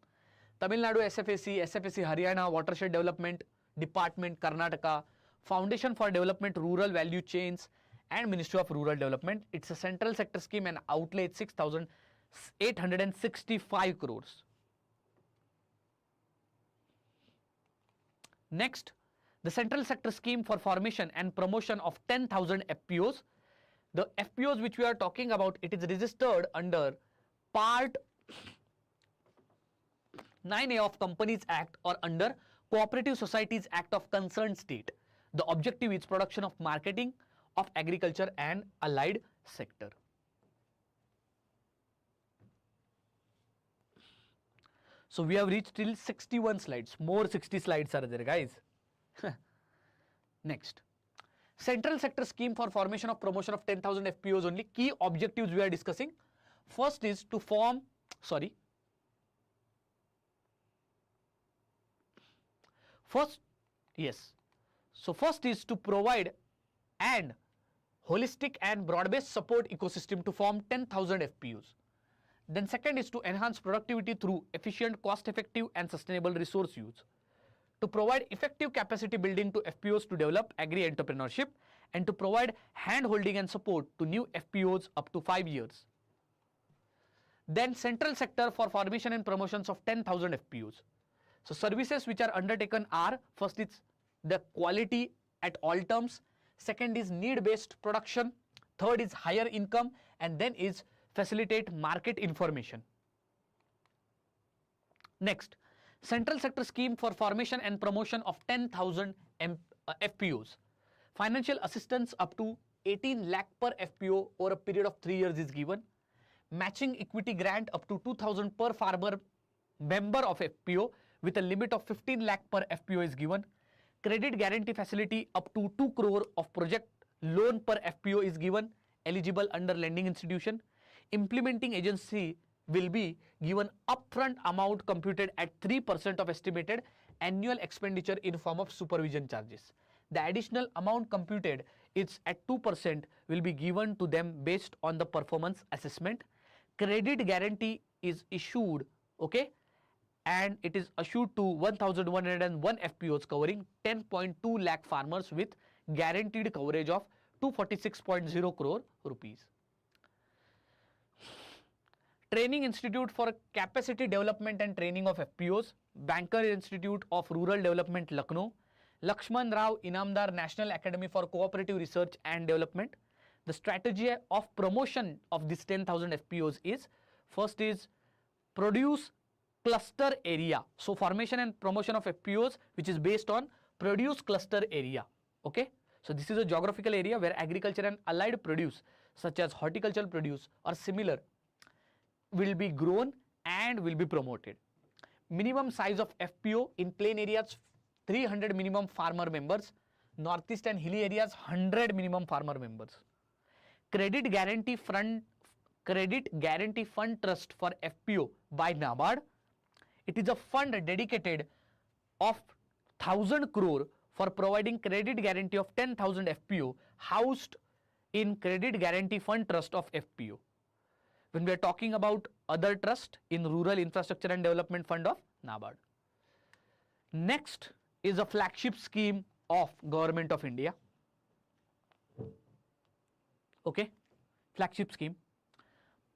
Tamil Nadu SFAC, SFAC Haryana, Watershed Development Department, Karnataka, Foundation for Development Rural Value Chains and Ministry of Rural Development. It's a central sector scheme and outlay 6,865 crores. Next, the central sector scheme for formation and promotion of 10,000 FPOs. The FPOs which we are talking about, it is registered under Part 9A of Companies Act or under Cooperative Societies Act of concerned state. The objective is production of marketing of agriculture and allied sector. So we have reached till 61 slides. More 60 slides are there, guys. Next, central sector scheme for formation of promotion of 10,000 FPOs only. Key objectives we are discussing. First is to form, first is to provide an holistic and broad-based support ecosystem to form 10,000 FPOs. Then second is to enhance productivity through efficient, cost-effective and sustainable resource use. To provide effective capacity building to FPOs to develop agri-entrepreneurship, and to provide hand-holding and support to new FPOs up to 5 years. Then central sector for formation and promotions of 10,000 FPOs. So services which are undertaken are, first is the quality at all terms, second is need-based production, third is higher income, and then is facilitate market information. Next, central sector scheme for formation and promotion of 10,000 FPOs. Financial assistance up to 18 lakh per FPO over a period of 3 years is given. Matching equity grant up to 2,000 per farmer member of FPO with a limit of 15 lakh per FPO is given. Credit guarantee facility up to 2 crore of project loan per FPO is given, eligible under lending institution. Implementing agency will be given upfront amount computed at 3% of estimated annual expenditure in form of supervision charges. The additional amount computed is at 2% will be given to them based on the performance assessment. Credit guarantee is issued, okay, and it is issued to 1101 FPOs covering 10.2 lakh farmers with guaranteed coverage of 246.0 crore rupees. Training Institute for Capacity Development and Training of FPOs, Banker Institute of Rural Development, Lucknow, Lakshman Rao Inamdar National Academy for Cooperative Research and Development. The strategy of promotion of this 10,000 FPOs is, first is produce cluster area. So formation and promotion of FPOs which is based on produce cluster area. Okay. So this is a geographical area where agriculture and allied produce such as horticultural produce or similar will be grown and will be promoted. Minimum size of FPO in plain areas 300 minimum farmer members, northeast and hilly areas 100 minimum farmer members. Credit guarantee fund trust for FPO by NABARD. It is a fund dedicated of 1000 crore for providing credit guarantee of 10,000 FPO housed in credit guarantee fund trust of FPO. When we are talking about other trust in rural infrastructure and development fund of NABARD. Next is a flagship scheme of Government of India. Okay, flagship scheme,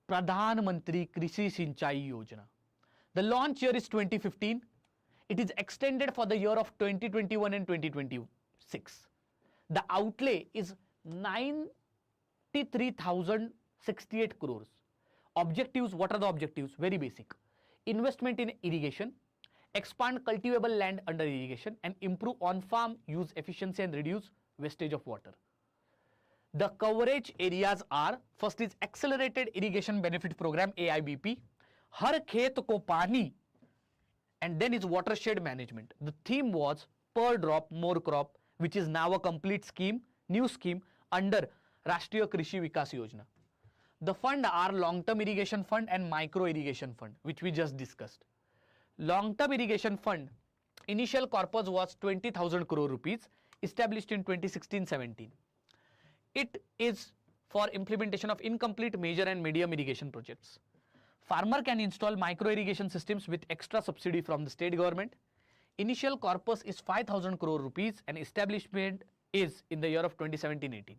Pradhan Mantri Krishi Sinchai Yojana. The launch year is 2015. It is extended for the year of 2021 and 2026. The outlay is 93,068 crores. Objectives, what are the objectives? Very basic. Investment in irrigation, expand cultivable land under irrigation and improve on-farm use efficiency and reduce wastage of water. The coverage areas are, first is Accelerated Irrigation Benefit Program AIBP, Har Khet Ko Pani, and then is watershed management. The theme was per drop more crop, which is now a complete scheme, new scheme under Rashtriya Krishi Vikas Yojana. The fund are long-term irrigation fund and micro irrigation fund, which we just discussed. Long-term irrigation fund, initial corpus was 20,000 crore rupees, established in 2016-17. It is for implementation of incomplete major and medium irrigation projects. Farmer can install micro irrigation systems with extra subsidy from the state government. Initial corpus is 5,000 crore rupees and establishment is in the year of 2017-18.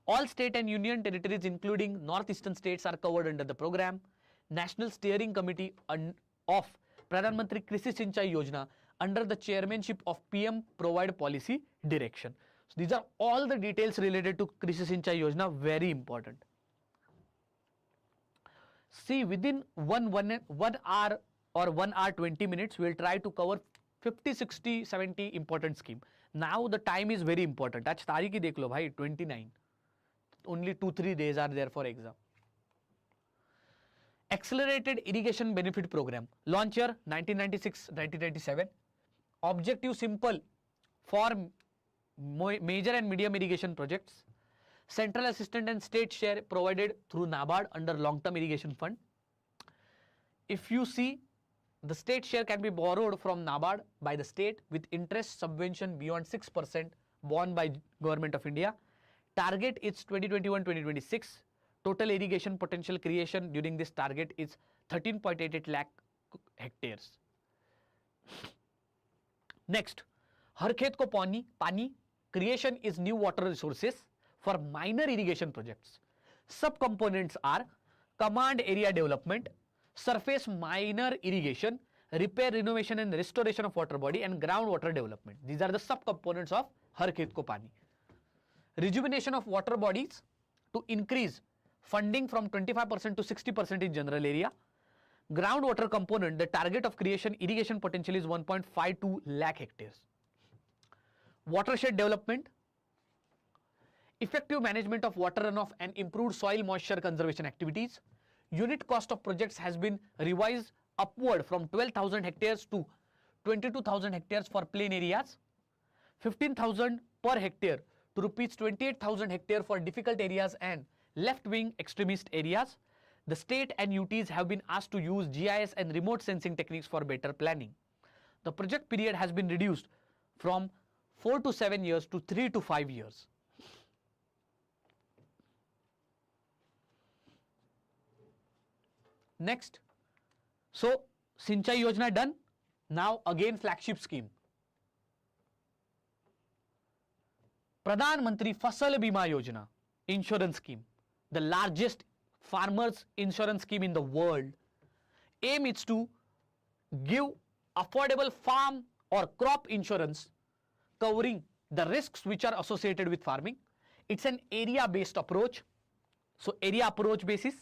All state and union territories including northeastern states are covered under the program. National Steering Committee of Pradhan Mantri Krishi Sinchai Yojana under the chairmanship of PM provide policy direction. So these are all the details related to Krishi Sinchai Yojana, very important. See, within one hour or 1 hour 20 minutes, we will try to cover 50, 60, 70 important scheme. Now the time is very important. Aaj tarikh hi dekh lo bhai, 29. Only 2-3 days are there for exam. Accelerated Irrigation Benefit Program, launch year 1996-1997. Objective simple, for major and medium irrigation projects. Central assistance and state share provided through NABARD under long-term irrigation fund. If you see, the state share can be borrowed from NABARD by the state with interest subvention beyond 6% borne by Government of India. Target is 2021-2026. Total irrigation potential creation during this target is 13.88 lakh hectares. Next, Har Khet Ko Pani, creation is new water resources for minor irrigation projects. Subcomponents are command area development, surface minor irrigation, repair, renovation and restoration of water body and groundwater development. These are the subcomponents of Har Khet Ko Pani. Rejuvenation of water bodies to increase funding from 25% to 60% in general area. Groundwater component, the target of creation irrigation potential is 1.52 lakh hectares. Watershed development, effective management of water runoff and improved soil moisture conservation activities. Unit cost of projects has been revised upward from 12,000 hectares to 22,000 hectares for plain areas, 15,000 per hectare to rupees 28,000 hectare for difficult areas and left wing extremist areas. The state and UTs have been asked to use GIS and remote sensing techniques for better planning. The project period has been reduced from 4 to 7 years to 3 to 5 years. Next, so Sinchai Yojana done. Now again flagship scheme. Pradhan Mantri Fasal Bima Yojana insurance scheme, the largest farmers insurance scheme in the world. Aim is to give affordable farm or crop insurance covering the risks which are associated with farming. It's an area based approach. So area approach basis.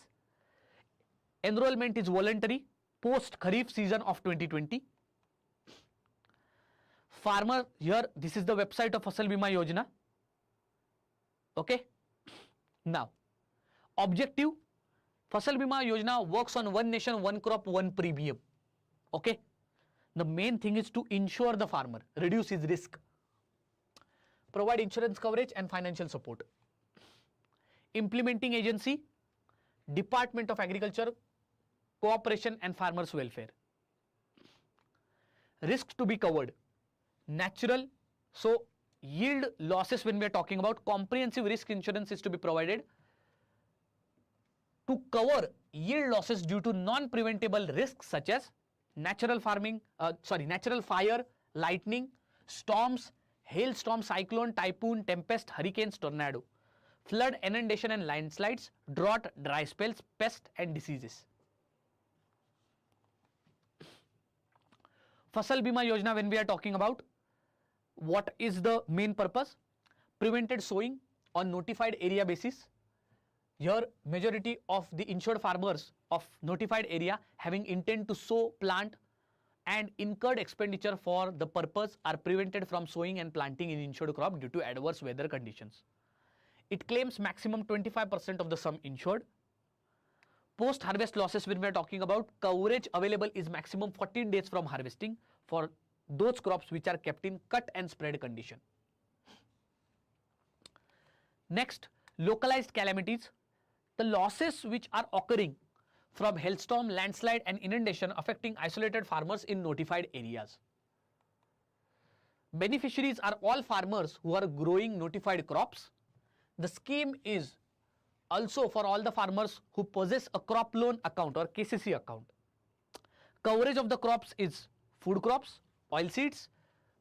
Enrollment is voluntary post Kharif season of 2020. Farmer here, this is the website of Fasal Bima Yojana. Okay. Now, objective, Fasal Bima Yojana works on one nation, one crop, one premium. Okay. The main thing is to insure the farmer, reduce his risk, provide insurance coverage and financial support. Implementing agency, Department of Agriculture, Cooperation and Farmers Welfare. Risks to be covered, natural, so yield losses when we are talking about, comprehensive risk insurance is to be provided to cover yield losses due to non-preventable risks such as natural fire, lightning, storms, hailstorm, cyclone, typhoon, tempest, hurricanes, tornado, flood, inundation and landslides, drought, dry spells, pests and diseases. Fasal Bima Yojana, when we are talking about, what is the main purpose? Prevented sowing on notified area basis. Here majority of the insured farmers of notified area having intent to sow, plant and incurred expenditure for the purpose are prevented from sowing and planting in insured crop due to adverse weather conditions. It claims maximum 25% of the sum insured. Post harvest losses, when we are talking about, coverage available is maximum 14 days from harvesting for those crops which are kept in cut and spread condition. Next, localized calamities, the losses which are occurring from hailstorm, landslide and inundation affecting isolated farmers in notified areas. Beneficiaries are all farmers who are growing notified crops. The scheme is also for all the farmers who possess a crop loan account or KCC account. Coverage of the crops is food crops, oilseeds,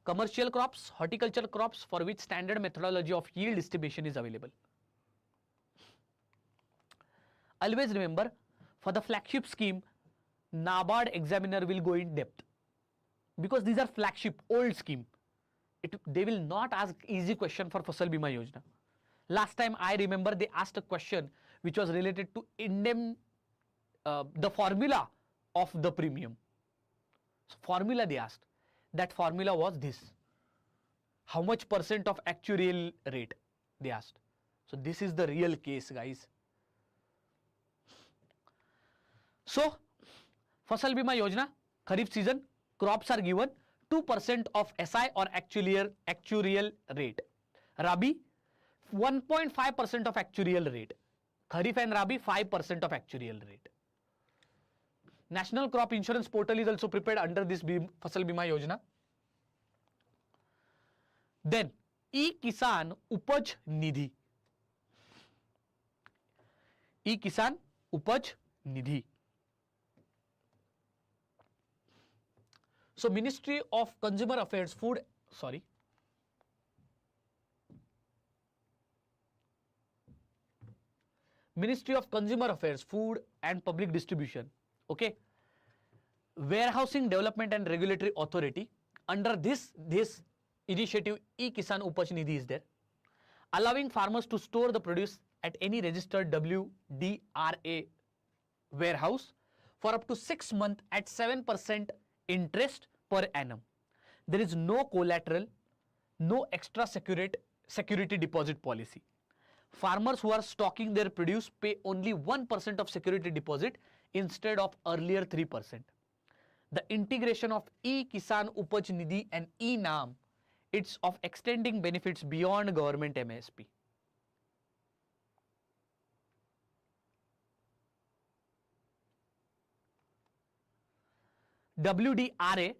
commercial crops, horticultural crops for which standard methodology of yield estimation is available. Always remember, for the flagship scheme, NABARD examiner will go in depth because these are flagship old scheme. They will not ask easy question for Fasal Bima Yojana. Last time I remember they asked a question which was related to the formula of the premium. So formula they asked. That formula was this. How much % of actuarial rate they asked. So this is the real case, guys. So Fasal Bima Yojana, Kharif season, crops are given 2% of SI or actuarial rate. Rabi, 1.5% of actuarial rate. Kharif and Rabi, 5% of actuarial rate. National Crop Insurance Portal is also prepared under this Fasal Bima Yojana. Then E-Kisan Upaj Nidhi. E-Kisan Upaj Nidhi. So Ministry of Consumer Affairs, Ministry of Consumer Affairs, Food and Public Distribution, okay, Warehousing Development and Regulatory Authority, under this initiative E-Kisan Upaj Nidhi is there, allowing farmers to store the produce at any registered WDRA warehouse for up to 6 months at 7% interest per annum. There is no collateral, no extra security deposit policy. Farmers who are stocking their produce pay only 1% of security deposit instead of earlier 3%. The integration of E-Kisan Upaj Nidhi and E-Naam, it's of extending benefits beyond government MSP. WDRA,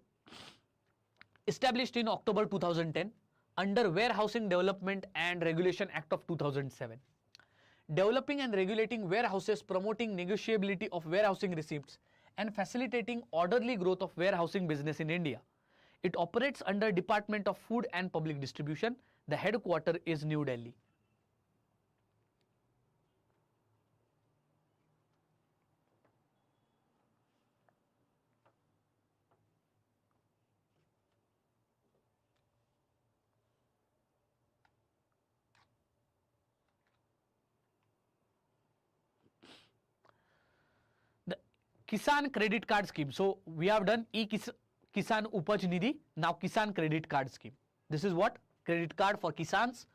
established in October 2010 under Warehousing Development and Regulation Act of 2007. Developing and regulating warehouses, promoting negotiability of warehousing receipts, and facilitating orderly growth of warehousing business in India. It operates under Department of Food and Public Distribution. The headquarter is New Delhi. Kisan credit card scheme. So we have done E-Kisan Upaj Nidhi. Now Kisan credit card scheme. This is what? Credit card for Kisans.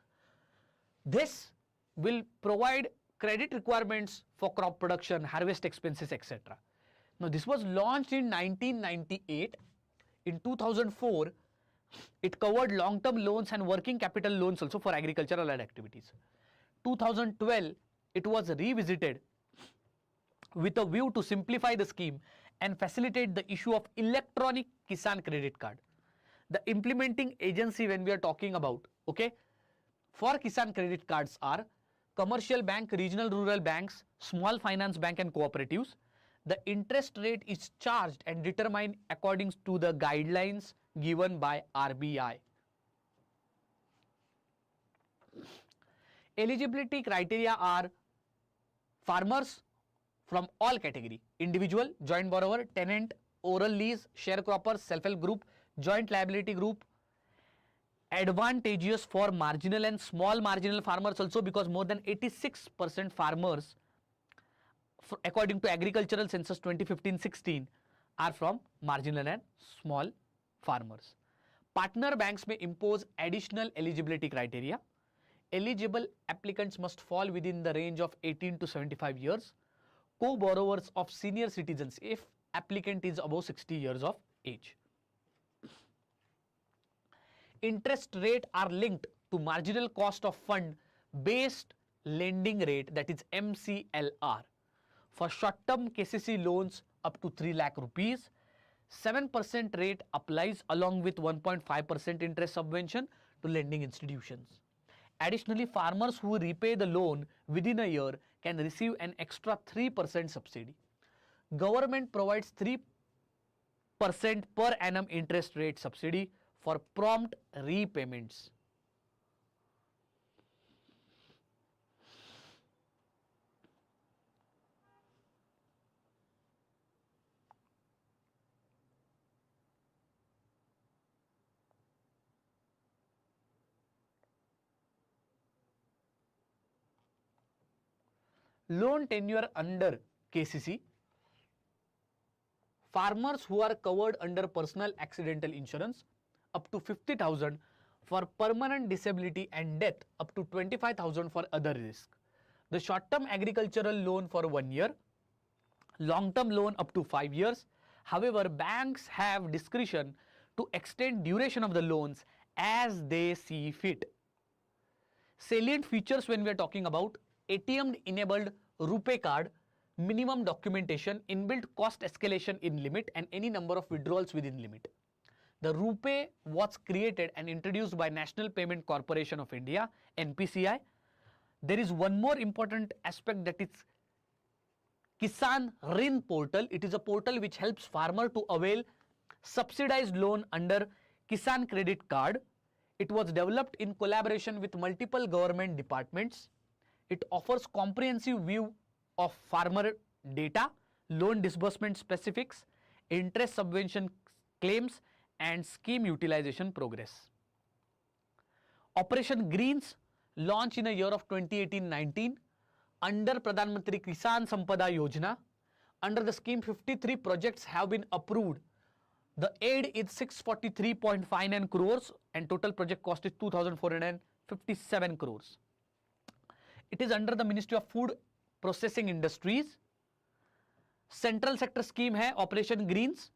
This will provide credit requirements for crop production, harvest expenses, etc. Now this was launched in 1998. In 2004, it covered long-term loans and working capital loans also for agricultural activities. 2012, it was revisited with a view to simplify the scheme and facilitate the issue of electronic Kisan credit card. The implementing agency when we are talking about, okay, for Kisan credit cards are commercial bank, regional rural banks, small finance bank and cooperatives. The interest rate is charged and determined according to the guidelines given by RBI. Eligibility criteria are farmers from all category: individual, joint borrower, tenant, oral lease, sharecropper, self-help group, joint liability group. Advantageous for marginal and small marginal farmers also, because more than 86% farmers, according to agricultural census 2015-16, are from marginal and small farmers. Partner banks may impose additional eligibility criteria. Eligible applicants must fall within the range of 18 to 75 years. Co-borrowers of senior citizens if applicant is above 60 years of age. Interest rate are linked to marginal cost of fund based lending rate, that is MCLR. For short-term KCC loans up to 3 lakh rupees, 7% rate applies along with 1.5% interest subvention to lending institutions. Additionally, farmers who repay the loan within a year can receive an extra 3% subsidy. Government provides 3% per annum interest rate subsidy for prompt repayments. Loan tenure under KCC. Farmers who are covered under personal accidental insurance up to 50,000 for permanent disability and death up to 25,000 for other risk. The short-term agricultural loan for 1 year, long-term loan up to 5 years. However, banks have discretion to extend duration of the loans as they see fit. Salient features when we are talking about: ATM enabled RuPay card, minimum documentation, inbuilt cost escalation in limit and any number of withdrawals within limit. The RuPay was created and introduced by National Payment Corporation of India, NPCI. There is one more important aspect, that is Kisan Rin portal. It is a portal which helps farmer to avail subsidized loan under Kisan credit card. It was developed in collaboration with multiple government departments. It offers comprehensive view of farmer data, loan disbursement specifics, interest subvention claims and scheme utilization progress. Operation Greens launched in the year of 2018-19 under Pradhan Mantri Kisan Sampada Yojana. Under the scheme, 53 projects have been approved. The aid is 643.59 crores and total project cost is 2,457 crores. It is under the Ministry of Food Processing Industries. Central sector scheme hai Operation Greens.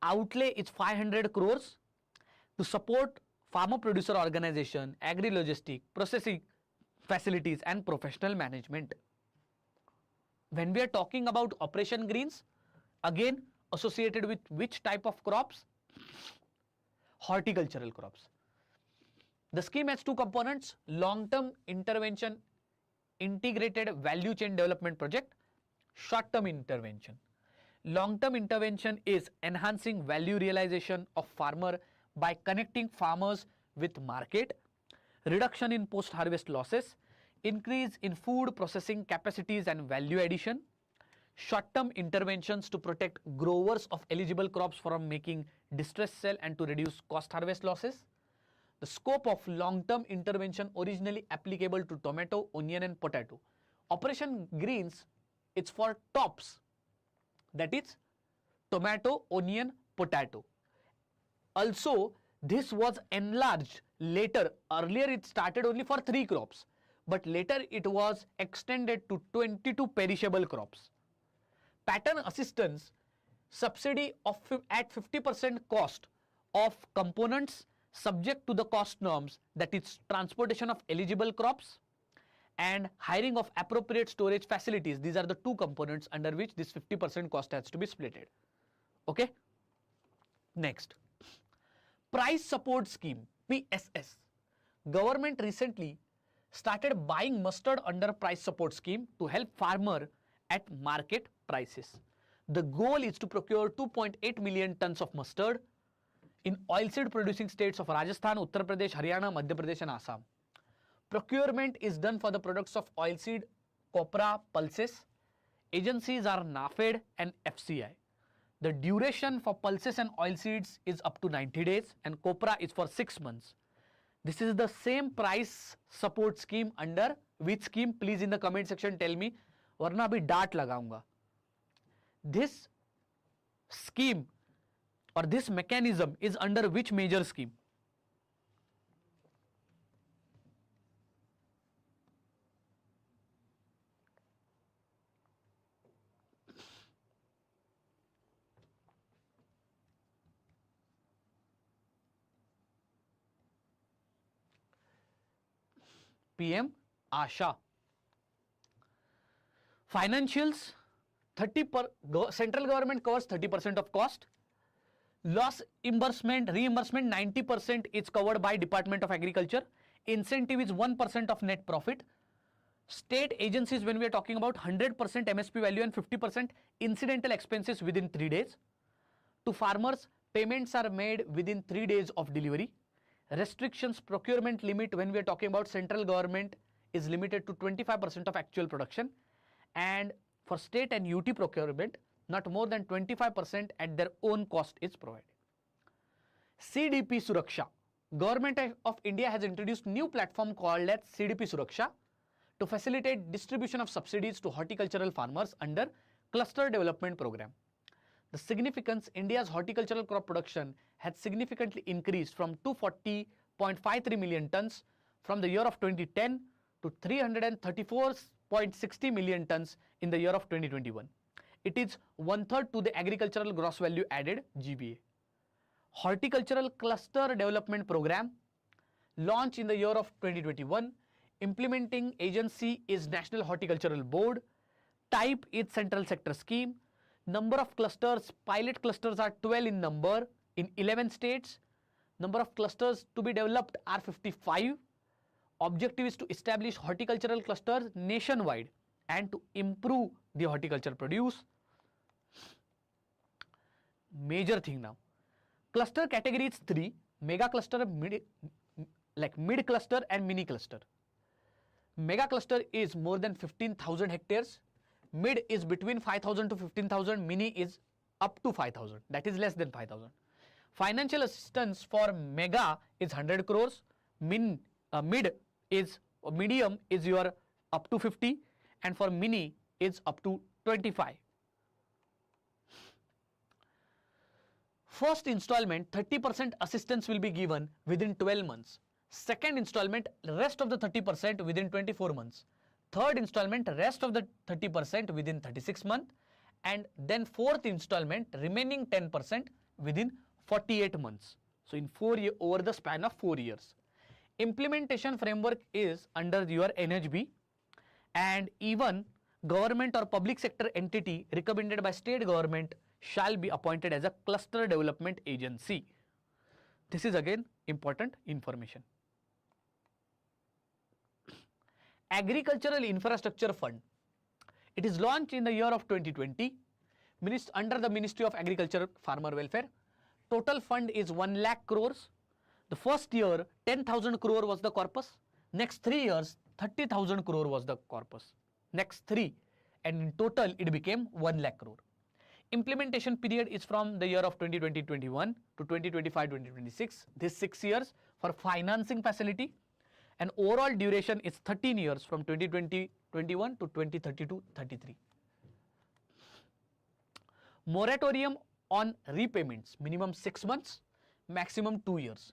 Outlay is 500 crores to support farmer producer organization, agri-logistic, processing facilities and professional management. When we are talking about Operation Greens, again associated with which type of crops? Horticultural crops. The scheme has two components: long-term intervention integrated value chain development project, short-term intervention. Long-term intervention is enhancing value realization of farmer by connecting farmers with market, reduction in post-harvest losses, increase in food processing capacities and value addition, short-term interventions to protect growers of eligible crops from making distress sale and to reduce cost harvest losses. The scope of long-term intervention originally applicable to tomato, onion and potato. Operation Greens, it's for tops, that is tomato, onion, potato. Also, this was enlarged later. Earlier it started only for 3 crops, but later it was extended to 22 perishable crops. Pattern assistance subsidy of at 50% cost of components subject to the cost norms, that is transportation of eligible crops and hiring of appropriate storage facilities. These are the two components under which this 50% cost has to be splitted. Okay. Next, price support scheme, PSS. Government recently started buying mustard under price support scheme to help farmer at market prices. The goal is to procure 2.8 million tons of mustard in oilseed producing states of Rajasthan, Uttar Pradesh, Haryana, Madhya Pradesh and Assam. Procurement is done for the products of oilseed, copra, pulses. Agencies are NAFED and FCI. The duration for pulses and oilseeds is up to 90 days and copra is for 6 months. This is the same price support scheme under which scheme? Please in the comment section tell me, वरना अभी डांट लगाऊंगा. This scheme or this mechanism is under which major scheme? PM-AASHA. Financials, central government covers 30% of cost. Loss reimbursement 90% is covered by Department of Agriculture. Incentive is 1% of net profit. State agencies, when we are talking about 100% MSP value and 50% incidental expenses within 3 days. To farmers, payments are made within 3 days of delivery. Restrictions, procurement limit, when we are talking about central government, is limited to 25% of actual production, and for state and UT procurement, not more than 25% at their own cost is provided. CDP Suraksha. Government of India has introduced new platform called as CDP Suraksha to facilitate distribution of subsidies to horticultural farmers under cluster development program. The significance: India's horticultural crop production had significantly increased from 240.53 million tons from the year of 2010 to 334.60 million tons in the year of 2021. It is 1/3 to the agricultural gross value added (GVA). Horticultural Cluster Development Program launched in the year of 2021. Implementing agency is National Horticultural Board. Type is Central Sector Scheme. Number of clusters, pilot clusters are 12 in number in 11 states. Number of clusters to be developed are 55. Objective is to establish horticultural clusters nationwide and to improve the horticulture produce. Major thing now. Cluster category is 3: mega cluster, mid cluster and mini cluster. Mega cluster is more than 15,000 hectares. Mid is between 5,000 to 15,000. Mini is up to 5,000. That is less than 5,000. Financial assistance for mega is 100 crores. Medium is your up to 50, and for mini is up to 25. First installment 30% assistance will be given within 12 months. Second installment, rest of the 30% within 24 months. Third installment, rest of the 30% within 36 months, and then fourth installment, remaining 10% within 48 months. So in over the span of 4 years. Implementation framework is under your NHB, and even government or public sector entity recommended by state government shall be appointed as a cluster development agency. This is again important information. Agricultural Infrastructure Fund. It is launched in the year of 2020 under the Ministry of Agriculture Farmer Welfare. Total fund is 1 lakh crores. The first year 10,000 crore was the corpus. Next 3 years 30,000 crore was the corpus. Next 3, and in total it became 1 lakh crore. Implementation period is from the year of 2020-21 to 2025-2026. This 6 years for financing facility, and overall duration is 13 years from 2020-21 to 2032-33. Moratorium on repayments, minimum 6 months, maximum 2 years.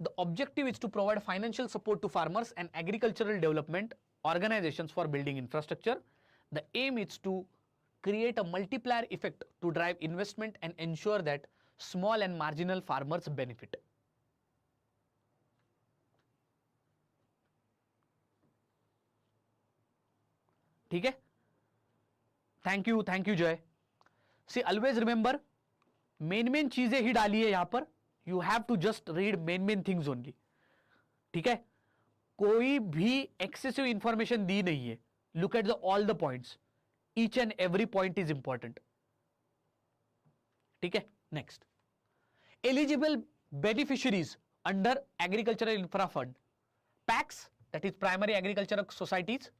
The objective is to provide financial support to farmers and agricultural development organizations for building infrastructure. The aim is to create a multiplier effect to drive investment and ensure that small and marginal farmers benefit. ठीक है? Thank you Jay. See, always remember, main चीजें ही डाली है यहाँ पर. You have to just read main things only. ठीक है? कोई भी excessive information दी नहीं है. Look at all the points. Each and every point is important. ठीक है? Next. Eligible beneficiaries under Agricultural Infra Fund. PACs, that is Primary Agricultural Societies,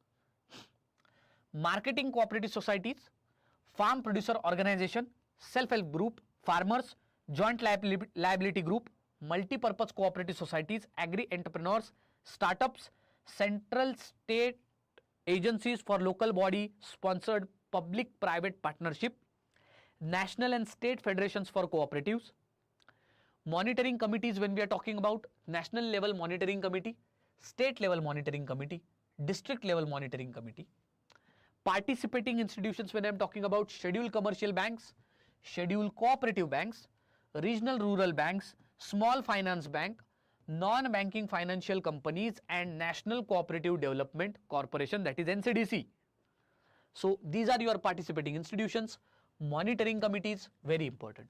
Marketing Cooperative Societies, Farm Producer Organization, Self-Help Group, Farmers, Joint Liability Group, Multi-Purpose Cooperative Societies, Agri-Entrepreneurs, Startups, Central State Agencies for Local Body Sponsored Public-Private Partnership, National and State Federations for Cooperatives, Monitoring Committees when we are talking about National Level Monitoring Committee, State Level Monitoring Committee, District Level Monitoring Committee, Participating institutions when I am talking about Scheduled Commercial Banks, Scheduled Cooperative Banks, Regional Rural Banks, Small Finance Bank, Non-Banking Financial Companies and National Cooperative Development Corporation, that is NCDC. So these are your participating institutions. Monitoring committees, very important.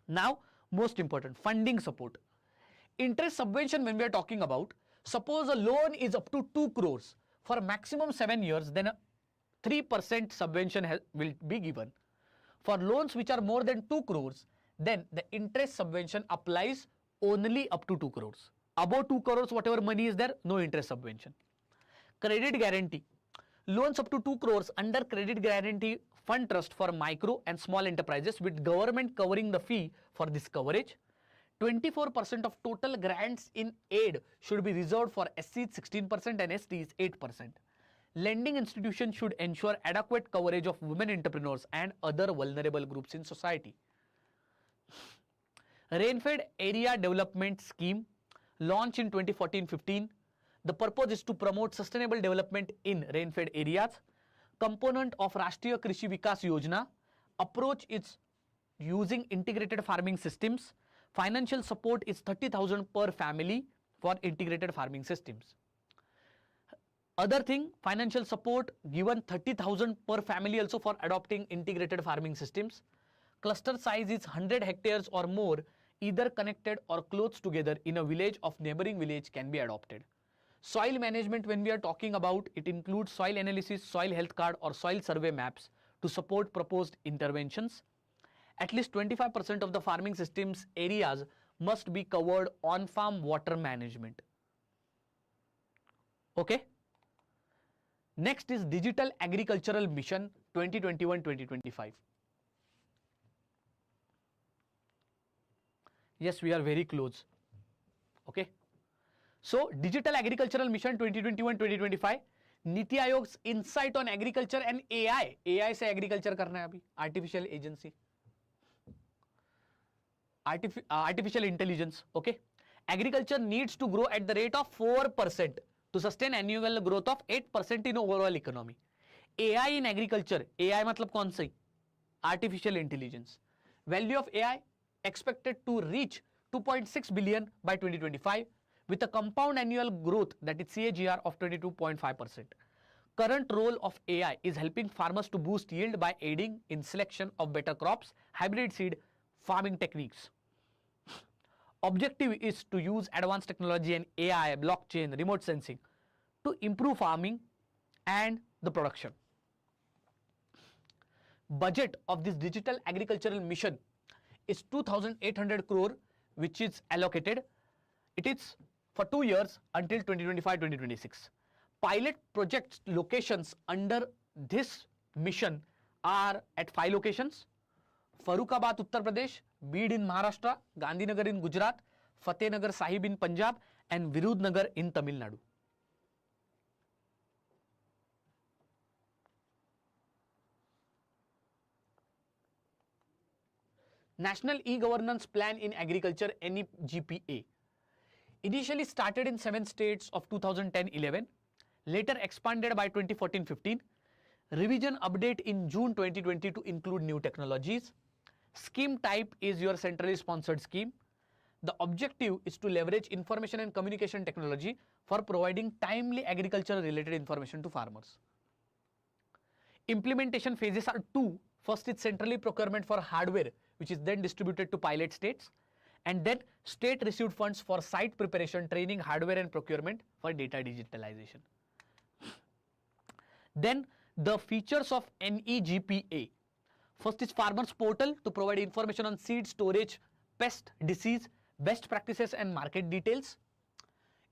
Now most important, funding support. Interest subvention when we are talking about, suppose a loan is up to 2 crores for maximum 7 years, then a 3% subvention will be given. For loans which are more than 2 crores, then the interest subvention applies only up to 2 crores. Above 2 crores, whatever money is there, no interest subvention. Credit guarantee. Loans up to 2 crores under credit guarantee fund trust for micro and small enterprises with government covering the fee for this coverage. 24% of total grants in aid should be reserved for SCs 16% and STs 8%. Lending institutions should ensure adequate coverage of women entrepreneurs and other vulnerable groups in society. Rain-fed area development scheme launched in 2014-15. The purpose is to promote sustainable development in rain-fed areas. Component of Rashtriya Krishi Vikas Yojana. Approach is using integrated farming systems. Financial support is 30,000 per family for integrated farming systems. Other thing, financial support given 30,000 per family also for adopting integrated farming systems. Cluster size is 100 hectares or more, either connected or close together in a village of neighboring village can be adopted. Soil management when we are talking about, it includes soil analysis, soil health card or soil survey maps to support proposed interventions. At least 25% of the farming systems areas must be covered on farm water management. Okay. Next is Digital Agricultural Mission 2021-2025. Yes, we are very close. Okay. So Digital Agricultural Mission 2021-2025, नीति आयोग's insight on agriculture and AI. AI से agriculture करना है अभी, artificial agency, artificial intelligence. Okay. Agriculture needs to grow at the rate of 4% to sustain annual growth of 8% in overall economy. AI in agriculture, AI मतलब कौन सी? Artificial intelligence. Value of AI expected to reach 2.6 billion by 2025 with a compound annual growth, that is CAGR, of 22.5%. current role of AI is helping farmers to boost yield by aiding in selection of better crops, hybrid seed, farming techniques. Objective is to use advanced technology and AI, blockchain, remote sensing to improve farming and the production. Budget of this digital agricultural mission is 2,800 crore, which is allocated. It is for 2 years until 2025-2026. Pilot project locations under this mission are at 5 locations: Farrukhabad, Uttar Pradesh; Beed in Maharashtra; Gandhinagar in Gujarat; Fatehnagar Sahib in Punjab; and Virudnagar in Tamil Nadu. National E-Governance Plan in Agriculture (NEGPA) initially started in 7 states of 2010-11, later expanded by 2014-15, revision update in June 2020 to include new technologies. Scheme type is your centrally sponsored scheme. The objective is to leverage information and communication technology for providing timely agriculture related information to farmers. Implementation phases are 2. First is centrally procurement for hardware, which is then distributed to pilot states, and then state received funds for site preparation, training, hardware and procurement for data digitalization. Then the features of NEGPA. First is farmers portal to provide information on seed storage, pest, disease, best practices and market details.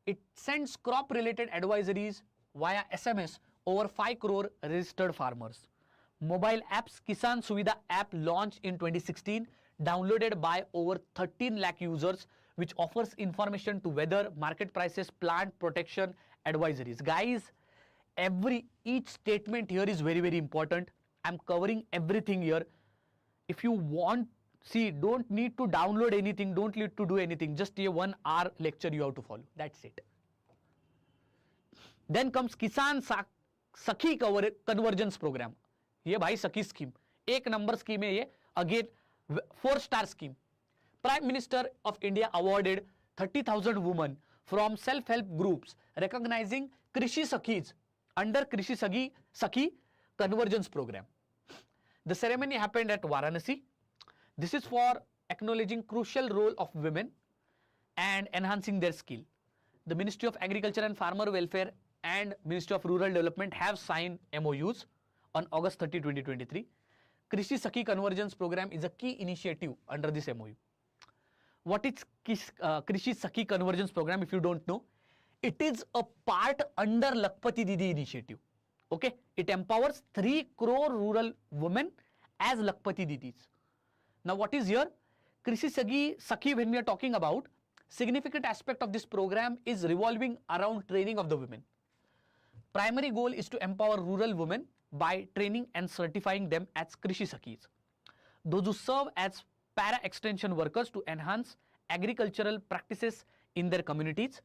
It sends crop related advisories via SMS over 5 crore registered farmers. Mobile apps, Kisan Suvidha app launched in 2016, downloaded by over 13 lakh users, which offers information to weather, market prices, plant protection advisories. Guys, each statement here is very, very important. I'm covering everything here. If you want, see, don't need to download anything, don't need to do anything, just a 1 hour lecture you have to follow. That's it. Then comes Kisan Sakhi Convergence Program. ये भाई सखी scheme 1 number scheme है ये, again 4-star scheme. Prime Minister of India awarded 30,000 women from self-help groups recognizing Krishi Sakhis under Krishi Sakhi Convergence Program. The ceremony happened at Varanasi. This is for acknowledging crucial role of women and enhancing their skill. The Ministry of Agriculture and Farmer Welfare and Ministry of Rural Development have signed MOUs on August 30, 2023. Krishi Sakhi Convergence Program is a key initiative under this MOU. What is Krishi Sakhi Convergence Program? If you don't know, it is a part under Lakpati Didi initiative. Okay, it empowers 3 crore rural women as Lakpati Didis. Now, what is here? Krishi Sakhi, when we are talking about, significant aspect of this program is revolving around training of the women. Primary goal is to empower rural women by training and certifying them as Krishi Sakhis. Those who serve as para extension workers to enhance agricultural practices in their communities.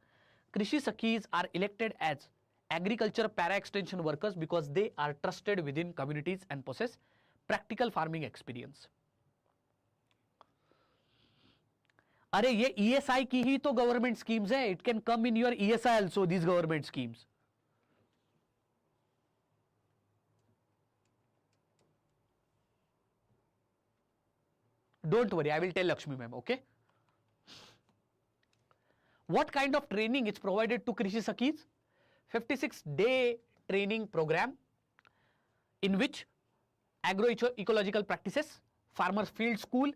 Krishi Sakhis are elected as agriculture para extension workers because they are trusted within communities and possess practical farming experience. अरे ये ESI की ही तो government schemes है. It can come in your ESI also, these government schemes. Don't worry, I will tell Lakshmi ma'am, okay? What kind of training is provided to Krishi Sakhis? 56-day training program in which agroecological practices, farmer field school,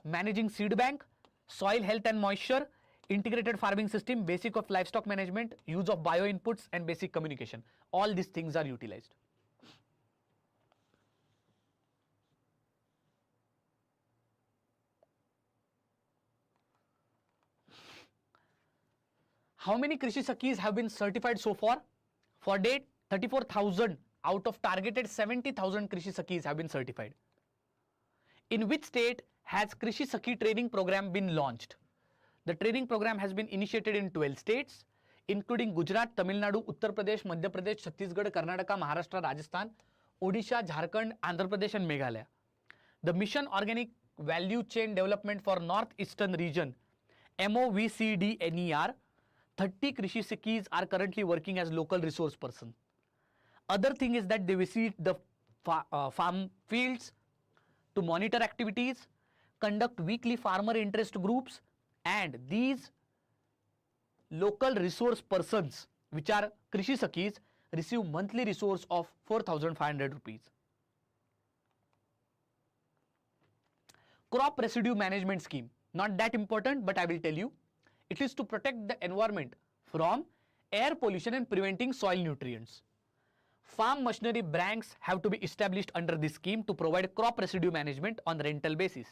managing seed bank, soil health and moisture, integrated farming system, basic of livestock management, use of bio inputs and basic communication. All these things are utilized. How many Krishi Sakhis have been certified so far? For date, 34,000 out of targeted 70,000 Krishi Sakhis have been certified. In which state has Krishi Sakhi training program been launched? The training program has been initiated in 12 states, including Gujarat, Tamil Nadu, Uttar Pradesh, Madhya Pradesh, Chhattisgarh, Karnataka, Maharashtra, Rajasthan, Odisha, Jharkhand, Andhra Pradesh and Meghalaya. The Mission Organic Value Chain Development for Northeastern Region, MOVCDNER, 30 Krishi Sakhis are currently working as local resource person. Other thing is that they visit the farm fields to monitor activities, conduct weekly farmer interest groups, and these local resource persons, which are Krishi Sakhis, receive monthly resource of 4,500 rupees. Crop residue management scheme, not that important, but I will tell you. It is to protect the environment from air pollution and preventing soil nutrients. Farm machinery banks have to be established under this scheme to provide crop residue management on rental basis.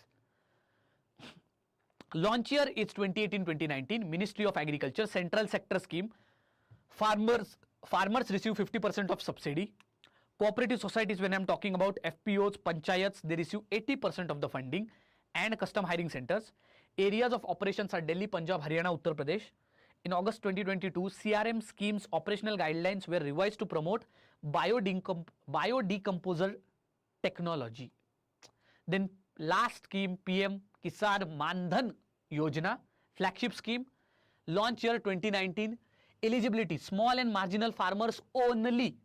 Launch year is 2018-2019, Ministry of Agriculture, Central Sector Scheme. Farmers receive 50% of subsidy. Cooperative societies, when I am talking about FPOs, panchayats, they receive 80% of the funding, and custom hiring centers. Areas of operations are Delhi, Punjab, Haryana, Uttar Pradesh. In August 2022, CRM schemes operational guidelines were revised to promote biodecomposer technology. Then last scheme, PM-AASHA Mandhan Yojana, flagship scheme. Launch year 2019. Eligibility, small and marginal farmers only.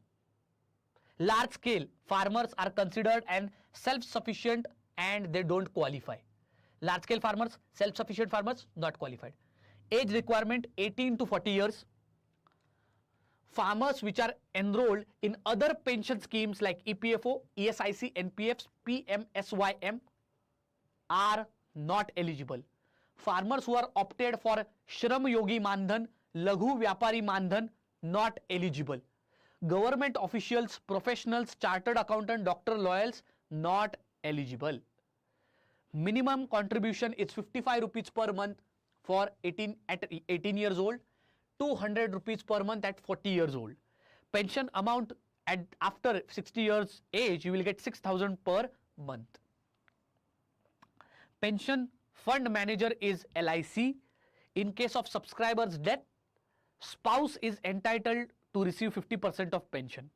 Large scale farmers are considered and self-sufficient and they don't qualify. Large scale farmers, self-sufficient farmers, not qualified. Age requirement 18 to 40 years. Farmers which are enrolled in other pension schemes like EPFO, ESIC, NPFs, PM-SYM are not eligible. Farmers who are opted for Shram Yogi Mandhan, Laghu Vyapari Mandhan, not eligible. Government officials, professionals, chartered accountant, doctor, lawyers, not eligible. Minimum contribution is 55 rupees per month for 18 years old, 200 rupees per month at 40 years old. Pension amount after 60 years age, you will get 6,000 per month. Pension fund manager is LIC. In case of subscriber's death, spouse is entitled to receive 50% of pension.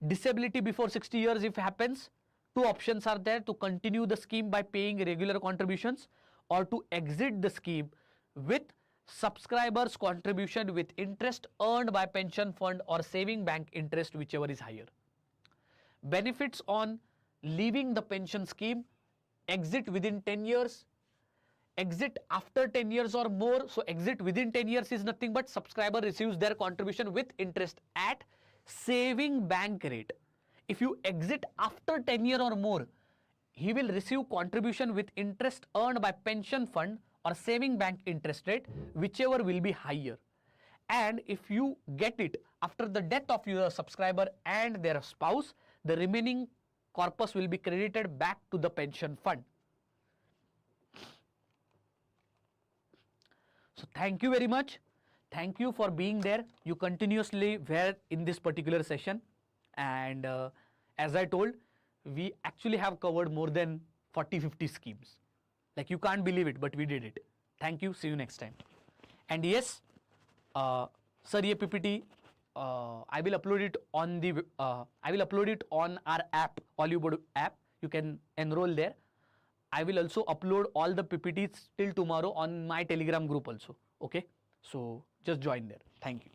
Disability before 60 years if happens, two options are there: to continue the scheme by paying regular contributions or to exit the scheme with subscriber's contribution with interest earned by pension fund or saving bank interest, whichever is higher. Benefits on leaving the pension scheme: exit within 10 years, exit after 10 years or more. So exit within 10 years is nothing but subscriber receives their contribution with interest at saving bank rate. If you exit after 10 years or more, he will receive contribution with interest earned by pension fund or saving bank interest rate, whichever will be higher. And if you get it after the death of your subscriber and their spouse, the remaining corpus will be credited back to the pension fund. So thank you very much. Thank you for being there. You continuously were in this particular session, and as I told, we actually have covered more than 40-50 schemes. Like, you can't believe it, but we did it. Thank you. See you next time. And yes, sir, ye PPT I will upload it on the on our app, Oliveboard app. You can enroll there. I will also upload all the PPTs till tomorrow on my Telegram group also. Okay, so just join there. Thank you.